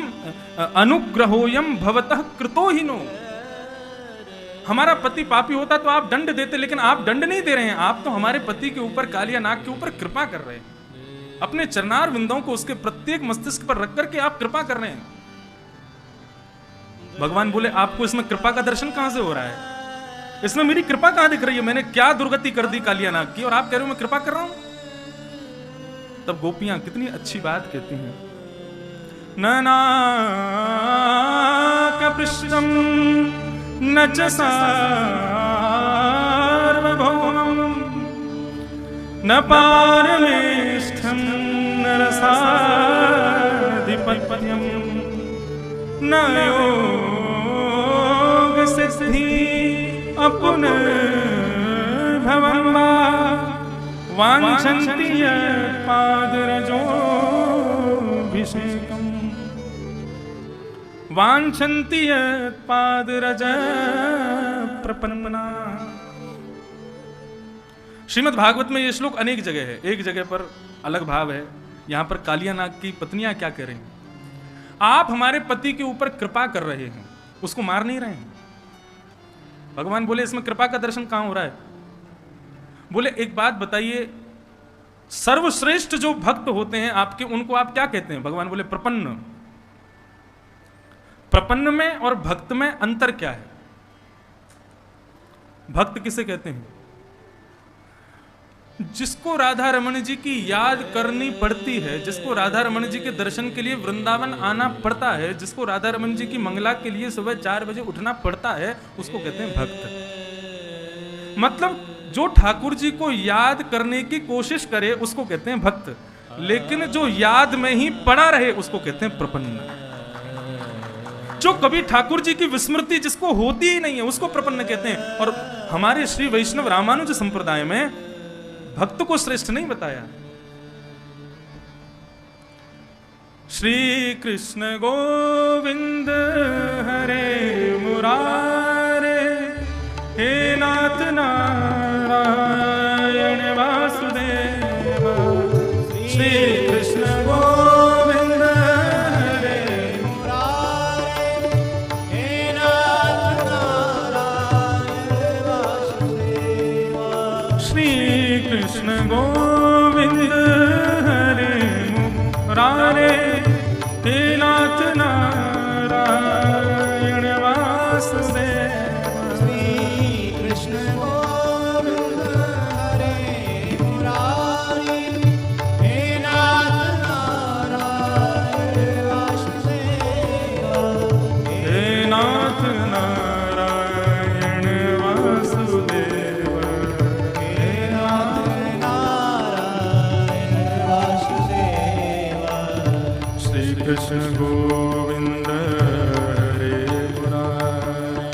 Speaker 1: अनुग्रहोयम भवतः कृतो ही नो। हमारा पति पापी होता तो आप दंड देते, लेकिन आप दंड नहीं दे रहे हैं, आप तो हमारे पति के ऊपर, कालिया नाग के ऊपर कृपा कर रहे हैं। अपने चरणार विंदों को उसके प्रत्येक मस्तिष्क पर रख करके आप कृपा कर रहे हैं। भगवान बोले आपको इसमें कृपा का दर्शन कहां से हो रहा है, इसमें मेरी कृपा कहां दिख रही है, मैंने क्या दुर्गति कर दी कालिया नाग की और आप कह रहे हो मैं कृपा कर रहा हूं। तब गोपियां कितनी अच्छी बात कहती हैं, ननाकपृष्ठं न च सार्वभौमं न पारमेष्ठं न रसाधिपत्यं न योगसिद्धि अपुनर्भवं वा वाञ्छन्ति यत्पादरजोऽभिषेकम् वाञ्छन्ति यत्पादरज प्रपन्ना। श्रीमद् भागवत में ये श्लोक अनेक जगह है, एक जगह पर अलग भाव है। यहां पर कालिया नाग की पत्नियां क्या कह रही हैं, आप हमारे पति के ऊपर कृपा कर रहे हैं, उसको मार नहीं रहे हैं। भगवान बोले इसमें कृपा का दर्शन कहां हो रहा है। बोले एक बात बताइए, सर्वश्रेष्ठ जो भक्त होते हैं आपके, उनको आप क्या कहते हैं। भगवान बोले प्रपन्न। प्रपन्न में और भक्त में अंतर क्या है। भक्त किसे कहते हैं, जिसको राधा रमण जी की याद करनी पड़ती है, जिसको राधा रमण जी के दर्शन के लिए वृंदावन आना पड़ता है, जिसको राधा रमण जी की मंगला के लिए सुबह 4 बजे उठना पड़ता है, उसको कहते हैं भक्त। मतलब जो ठाकुर जी को याद करने की कोशिश करे उसको कहते हैं भक्त, लेकिन जो याद में ही पड़ा रहे उसको कहते हैं प्रपन्न। जो कभी ठाकुर जी की विस्मृति जिसको होती ही नहीं है उसको प्रपन्न कहते हैं। और हमारे श्री वैष्णव रामानुज संप्रदाय में भक्त को श्रेष्ठ नहीं बताया। श्री कृष्ण गोविंद हरे मुरारे, हे नाथ नारायण वासुदेव। श्री कृष्ण गोविंद हरे मुरारे, हे नाथ नारायण वासुदेव। श्री कृष्ण गोविंद हरे मुरारे, हे नाथ नारायण वासुदेव। श्री कृष्ण गोविंद हरे मुरारे, हे नाथ गोविंद हरे मुरारी,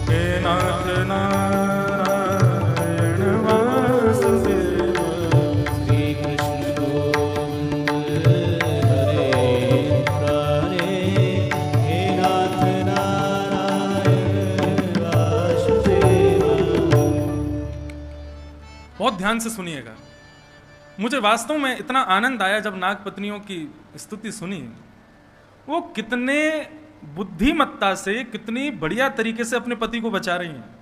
Speaker 1: हे नाथ नारायण वासुदेव।
Speaker 2: श्री कृष्ण गोविंद हरे मुरारी, हे नाथ नारायण वासुदेव।
Speaker 1: बहुत ध्यान से सुनिएगा। मुझे वास्तव में इतना आनंद आया जब नाग पत्नियों की स्तुति सुनी। वो कितने बुद्धिमत्ता से, कितनी बढ़िया तरीके से अपने पति को बचा रही हैं।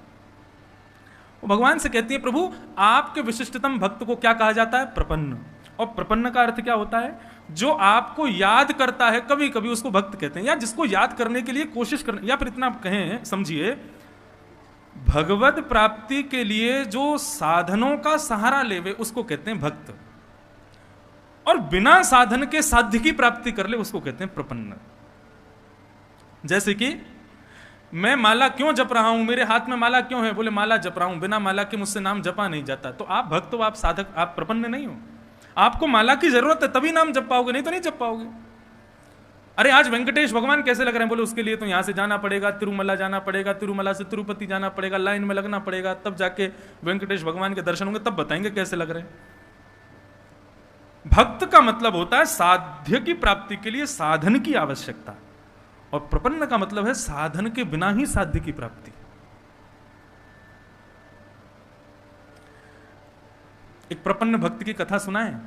Speaker 1: वो भगवान से कहती है, प्रभु आपके विशिष्टतम भक्त को क्या कहा जाता है? प्रपन्न। और प्रपन्न का अर्थ क्या होता है? जो आपको याद करता है, कभी कभी उसको भक्त कहते हैं, या जिसको याद करने के लिए कोशिश करने, या फिर इतना कहें, समझिए, भगवत प्राप्ति के लिए जो साधनों का सहारा लेवे उसको कहते हैं भक्त, और बिना साधन के साध्य की प्राप्ति कर ले उसको कहते हैं प्रपन्न। जैसे कि मैं माला क्यों जप रहा हूं, मेरे हाथ में माला क्यों है? बोले माला जप रहा हूं, बिना माला के मुझसे नाम जपा नहीं जाता। तो आप भक्त हो, आप साधक, आप प्रपन्न नहीं हो। आपको माला की जरूरत है तभी नाम जप पाओगे, नहीं तो नहीं जप पाओगे। अरे आज वेंकटेश भगवान कैसे लग रहे हैं? बोले उसके लिए तो यहां से जाना पड़ेगा, तिरुमला जाना पड़ेगा, तिरुमला से तिरुपति जाना पड़ेगा, लाइन में लगना पड़ेगा, तब जाके वेंकटेश भगवान के दर्शन होंगे, तब बताएंगे कैसे लग रहे हैं। भक्त का मतलब होता है साध्य की प्राप्ति के लिए साधन की आवश्यकता, और प्रपन्न का मतलब है साधन के बिना ही साध्य की प्राप्ति। एक प्रपन्न भक्त की कथा सुनाएं।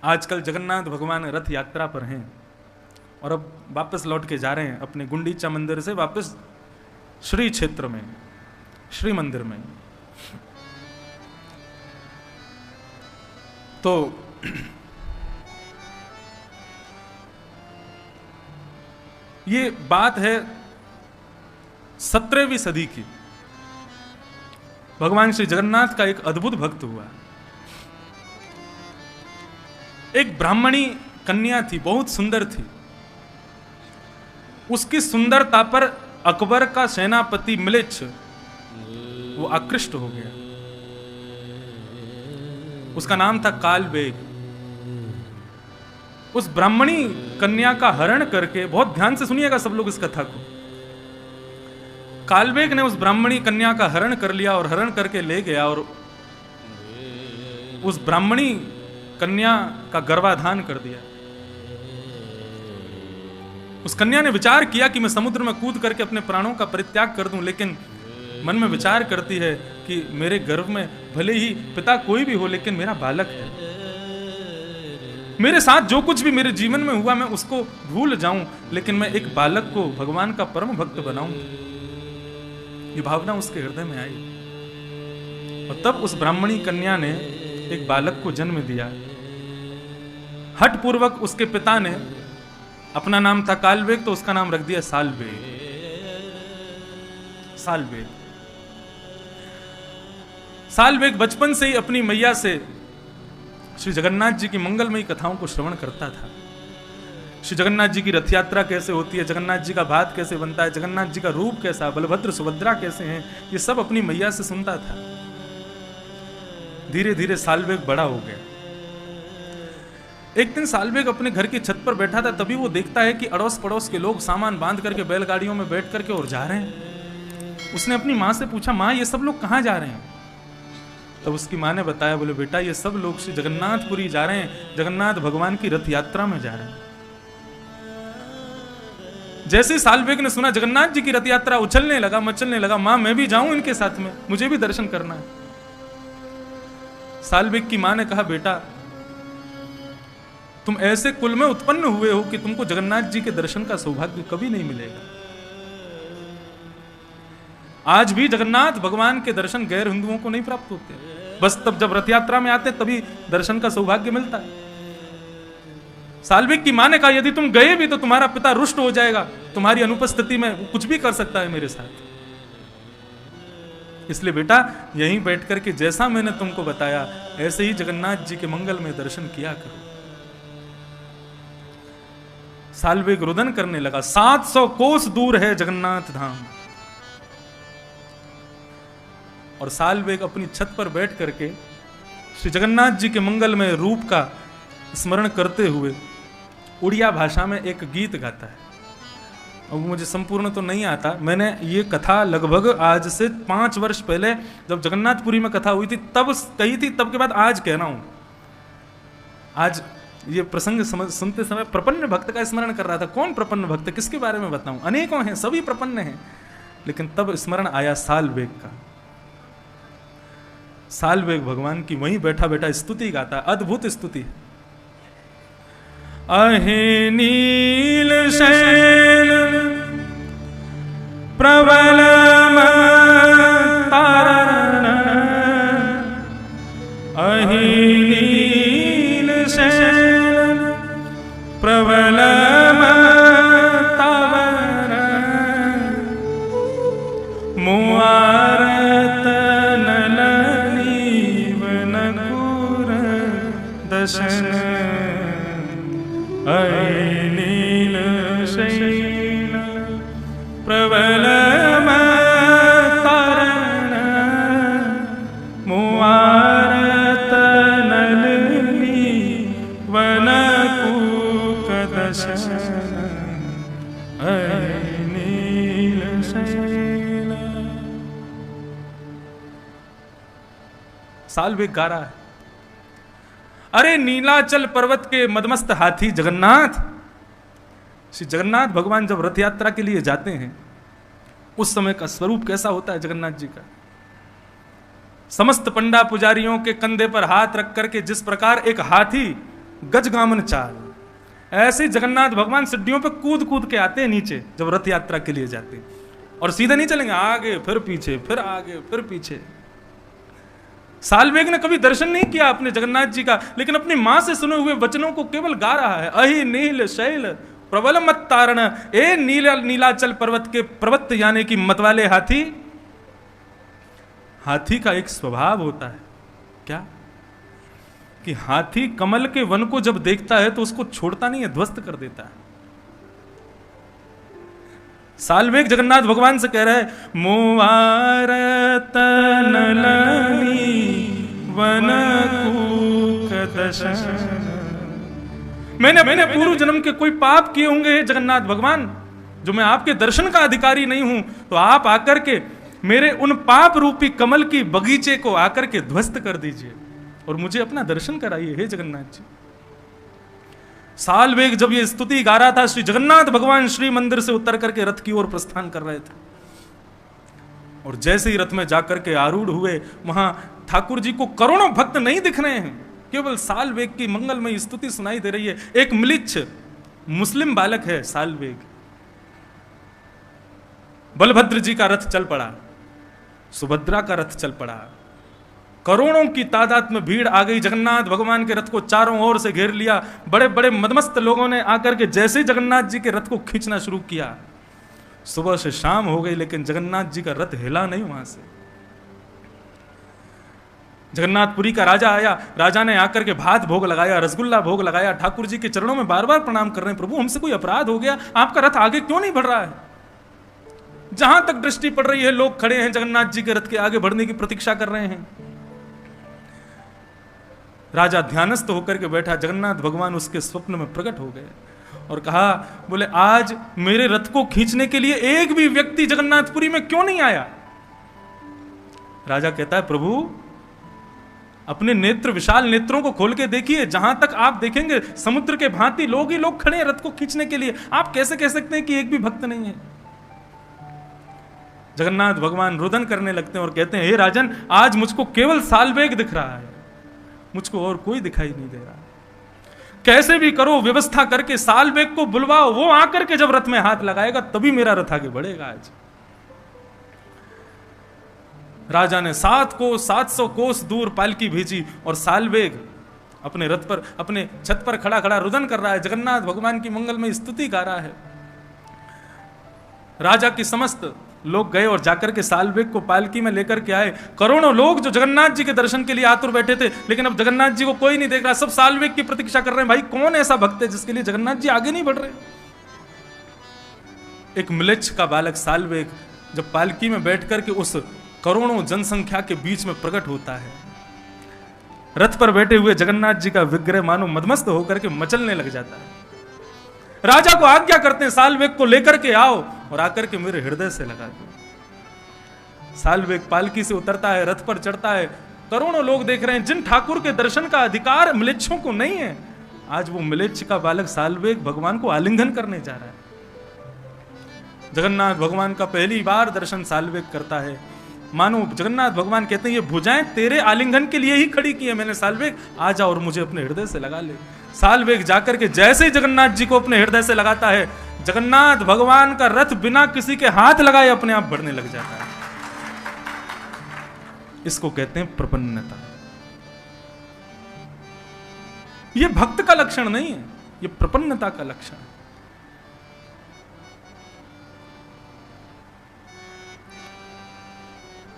Speaker 1: आजकल जगन्नाथ भगवान रथ यात्रा पर हैं और अब वापस लौट के जा रहे हैं अपने गुंडीचा मंदिर से वापस श्री क्षेत्र में, श्री मंदिर में। तो ये बात है 17वीं सदी की। भगवान श्री जगन्नाथ का एक अद्भुत भक्त हुआ। एक ब्राह्मणी कन्या थी, बहुत सुंदर थी। उसकी सुंदरता पर अकबर का सेनापति म्लेच्छ वो आकृष्ट हो गया। उसका नाम था कालबेग। उस ब्राह्मणी कन्या का हरण करके, बहुत ध्यान से सुनिएगा सब लोग इस कथा को, कालबेग ने उस ब्राह्मणी कन्या का हरण कर लिया और हरण करके ले गया और उस ब्राह्मणी कन्या का गर्भाधान कर दिया। उस कन्या ने विचार किया कि मैं समुद्र में कूद करके अपने प्राणों का परित्याग कर दूं, लेकिन मन में विचार करती है कि मेरे गर्भ में भले ही पिता कोई भी हो, लेकिन मेरा बालक है। मेरे साथ जो कुछ भी मेरे जीवन में हुआ मैं उसको भूल जाऊं, लेकिन मैं एक बालक को भगवान का परम भक्त बनाऊं। ये भावना उसके हृदय में आई और तब उस ब्राह्मणी कन्या ने एक बालक को जन्म दिया। हठ पूर्वक उसके पिता ने, अपना नाम था कालबेग, तो उसका नाम रख दिया सालबेग। सालबेग सालबेग बचपन से ही अपनी मैया से श्री जगन्नाथ जी की मंगलमयी कथाओं को श्रवण करता था। श्री जगन्नाथ जी की रथ यात्रा कैसे होती है, जगन्नाथ जी का भात कैसे बनता है, जगन्नाथ जी का रूप कैसा, बलभद्र सुभद्रा कैसे हैं, ये सब अपनी मैया से सुनता था। धीरे धीरे सालबेग बड़ा हो गया। एक दिन सालबेग अपने घर की छत पर बैठा था, तभी वो देखता है कि अड़ोस पड़ोस के लोग सामान बांध करके बैलगाड़ियों में बैठ करके और जा रहे हैं। उसने अपनी माँ से पूछा, माँ ये सब लोग कहाँ जा रहे हैं? तब उसकी माँ ने बताया, बोले बेटा ये सब लोग श्री जगन्नाथपुरी जा रहे हैं, जगन्नाथ भगवान की रथ यात्रा में जा रहे हैं। जैसे सालबेग ने सुना जगन्नाथ जी की रथ यात्रा, उछलने लगा, मचलने लगा, माँ मैं भी जाऊं इनके साथ में, मुझे भी दर्शन करना है। सालबेग की माँ ने कहा, बेटा तुम ऐसे कुल में उत्पन्न हुए हो कि तुमको जगन्नाथ जी के दर्शन का सौभाग्य कभी नहीं मिलेगा। आज भी जगन्नाथ भगवान के दर्शन गैर हिंदुओं को नहीं प्राप्त होते, बस तब जब रथ यात्रा में आते तभी दर्शन का सौभाग्य मिलता है। सालबेग की मां ने कहा, यदि तुम गए भी तो तुम्हारा पिता रुष्ट हो जाएगा, तुम्हारी अनुपस्थिति में वो कुछ भी कर सकता है मेरे साथ। इसलिए बेटा यहीं बैठ करके जैसा मैंने तुमको बताया ऐसे ही जगन्नाथ जी के मंगल में दर्शन किया करो। सालबेग रुदन करने लगा। 700 कोस दूर है जगन्नाथ धाम, और सालबेग अपनी छत पर बैठ करके श्री जगन्नाथ जी के मंगलमय रूप का स्मरण करते हुए उड़िया भाषा में एक गीत गाता है। अब मुझे संपूर्ण तो नहीं आता, मैंने ये कथा लगभग आज से 5 वर्ष पहले जब जगन्नाथपुरी में कथा हुई थी तब कही थी, तब के बाद आज कह रहा हूं। आज ये प्रसंग सुनते समय प्रपन्न भक्त का स्मरण कर रहा था। कौन प्रपन्न भक्त, किसके बारे में बताऊं? अनेकों हैं, सभी प्रपन्न हैं, लेकिन तब स्मरण आया सालवेग का। सालवेग भगवान की वहीं बैठा बैठा स्तुति गाता, अद्भुत स्तुति। अहे नील शैल प्रबल तारण, अहे नील शैल प्रबल तारण, मुआरत नलनीव नकुर दशन, अहे नील शैल प्रबल तारण, मुआरत नलनी वनकूक दशन, अहे नील शैल। सालवेग गा रहा है, अरे नीलाचल पर्वत के मदमस्त हाथी जगन्नाथ। श्री जगन्नाथ भगवान जब रथ यात्रा के लिए जाते हैं उस समय का स्वरूप कैसा होता है जगन्नाथ जी का। समस्त पंडा पुजारियों के कंधे पर हाथ रख करके जिस प्रकार एक हाथी गजगामन चाल, ऐसे जगन्नाथ भगवान सिड्डियों पे कूद कूद के आते हैं नीचे जब रथ यात्रा के लिए जाते हैं, और सीधे नहीं चलेंगे, आगे फिर पीछे, फिर आगे फिर पीछे। सालवेग ने कभी दर्शन नहीं किया अपने जगन्नाथ जी का, लेकिन अपनी मां से सुने हुए वचनों को केवल गा रहा है। अहि नील शैल प्रबल मत तारण, ए नीलाचल पर्वत के पर्वत यानी कि मत वाले हाथी। हाथी का एक स्वभाव होता है क्या कि हाथी कमल के वन को जब देखता है तो उसको छोड़ता नहीं है, ध्वस्त कर देता है। सालवेग जगन्नाथ भगवान से कह रहा है, मुआरत नलनी वनकूक दशन। मैंने पूर्व जन्म के कोई पाप किए होंगे जगन्नाथ भगवान, जो मैं आपके दर्शन का अधिकारी नहीं हूं, तो आप आकर के मेरे उन पाप रूपी कमल की बगीचे को आकर के ध्वस्त कर दीजिए और मुझे अपना दर्शन कराइए, हे जगन्नाथ जी। सालवेग जब ये स्तुति गा रहा था, श्री जगन्नाथ भगवान श्री मंदिर से उतर करके रथ की ओर प्रस्थान कर रहे थे, और जैसे ही रथ में जाकर के आरूढ़ हुए, वहां ठाकुर जी को करोड़ों भक्त नहीं दिख रहे हैं, केवल सालवेग की मंगलमय स्तुति सुनाई दे रही है। एक म्लिच्छ मुस्लिम बालक है सालवेग। बलभद्र जी का रथ चल पड़ा, सुभद्रा का रथ चल पड़ा, करोड़ों की तादाद में भीड़ आ गई। जगन्नाथ भगवान के रथ को चारों ओर से घेर लिया। बड़े बड़े मदमस्त लोगों ने आकर के जैसे ही जगन्नाथ जी के रथ को खींचना शुरू किया, सुबह से शाम हो गई, लेकिन जगन्नाथ जी का रथ हिला नहीं वहां से। जगन्नाथपुरी का राजा आया, राजा ने आकर के भात भोग लगाया, रसगुल्ला भोग लगाया, ठाकुर जी के चरणों में बार बार प्रणाम कर रहे हैं, प्रभु हमसे कोई अपराध हो गया, आपका रथ आगे क्यों नहीं बढ़ रहा है। जहां तक दृष्टि पड़ रही है लोग खड़े हैं, जगन्नाथ जी के रथ के आगे बढ़ने की प्रतीक्षा कर रहे हैं। राजा ध्यानस्थ होकर के बैठा, जगन्नाथ भगवान उसके स्वप्न में प्रकट हो गए और कहा, बोले आज मेरे रथ को खींचने के लिए एक भी व्यक्ति जगन्नाथपुरी में क्यों नहीं आया। राजा कहता है, प्रभु अपने नेत्र, विशाल नेत्रों को खोल के देखिए, जहां तक आप देखेंगे समुद्र के भांति लोग ही लोग खड़े हैं रथ को खींचने के लिए, आप कैसे कह सकते हैं कि एक भी भक्त नहीं है। जगन्नाथ भगवान रुदन करने लगते हैं और कहते हैं, हे राजन, आज मुझको केवल सालवेग दिख रहा है, मुझको और कोई दिखाई नहीं दे रहा। कैसे भी करो, व्यवस्था करके सालवेग को बुलवाओ, वो आकर के जब रथ में हाथ लगाएगा तभी मेरा रथ आगे बढ़ेगा। आज राजा ने 700 कोस दूर पालकी भेजी और सालवेग अपने रथ पर, अपने छत पर खड़ा खड़ा रुदन कर रहा है, जगन्नाथ भगवान की मंगलमय स्तुति गा रहा है। राजा की समस्त लोग गए और जाकर के सालवेग को पालकी में लेकर के आए। करोड़ों लोग जो जगन्नाथ जी के दर्शन के लिए आतुर बैठे थे, लेकिन अब जगन्नाथ जी को कोई नहीं देख रहा, सब सालवेग की प्रतीक्षा कर रहे हैं, भाई कौन ऐसा भक्त है जिसके लिए जगन्नाथ जी आगे नहीं बढ़ रहे। एक म्लेच्छ का बालक सालवेग जब पालकी में बैठ करके उस करोड़ों जनसंख्या के बीच में प्रकट होता है, रथ पर बैठे हुए जगन्नाथ जी का विग्रह मानो मदमस्त होकर के मचलने लग जाता है। राजा को आज्ञा करते हैं साल्वेग को लेकर के आओ और आकर के मेरे हृदय से लगा दो। साल्वेग पालकी से उतरता है, रथ पर चढ़ता है। करोड़ों लोग देख रहे हैं। जिन ठाकुर के दर्शन का अधिकार म्लेच्छों को नहीं है, आज वो म्लेच्छ का बालक साल्वेग भगवान को आलिंगन करने जा रहा है। जगन्नाथ भगवान का पहली बार दर्शन साल्वेग करता है। मानो जगन्नाथ भगवान कहते हैं ये भुजाएं तेरे आलिंगन के लिए ही खड़ी की है मैंने, साल्वेग आ जा और मुझे अपने हृदय से लगा ले। साल्वेग जाकर के जैसे ही जगन्नाथ जी को अपने हृदय से लगाता है, जगन्नाथ भगवान का रथ बिना किसी के हाथ लगाए अपने आप बढ़ने लग जाता है। इसको कहते हैं प्रपन्नता। यह भक्त का लक्षण नहीं है, यह प्रपन्नता का लक्षण है।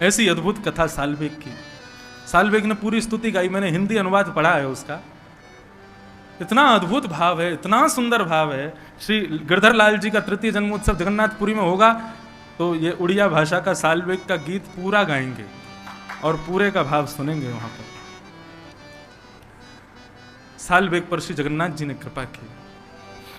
Speaker 1: ऐसी अद्भुत कथा साल्वेग की। साल्वेग ने पूरी स्तुति गाई, मैंने हिंदी अनुवाद पढ़ा है उसका। इतना अद्भुत भाव है, इतना सुंदर भाव है। श्री गिरधर लाल जी का तृतीय जन्मोत्सव जगन्नाथपुरी में होगा तो ये उड़िया भाषा का साल्वेग का गीत पूरा गाएंगे और पूरे का भाव सुनेंगे वहां पर। साल्वेग पर श्री जगन्नाथ जी ने कृपा की।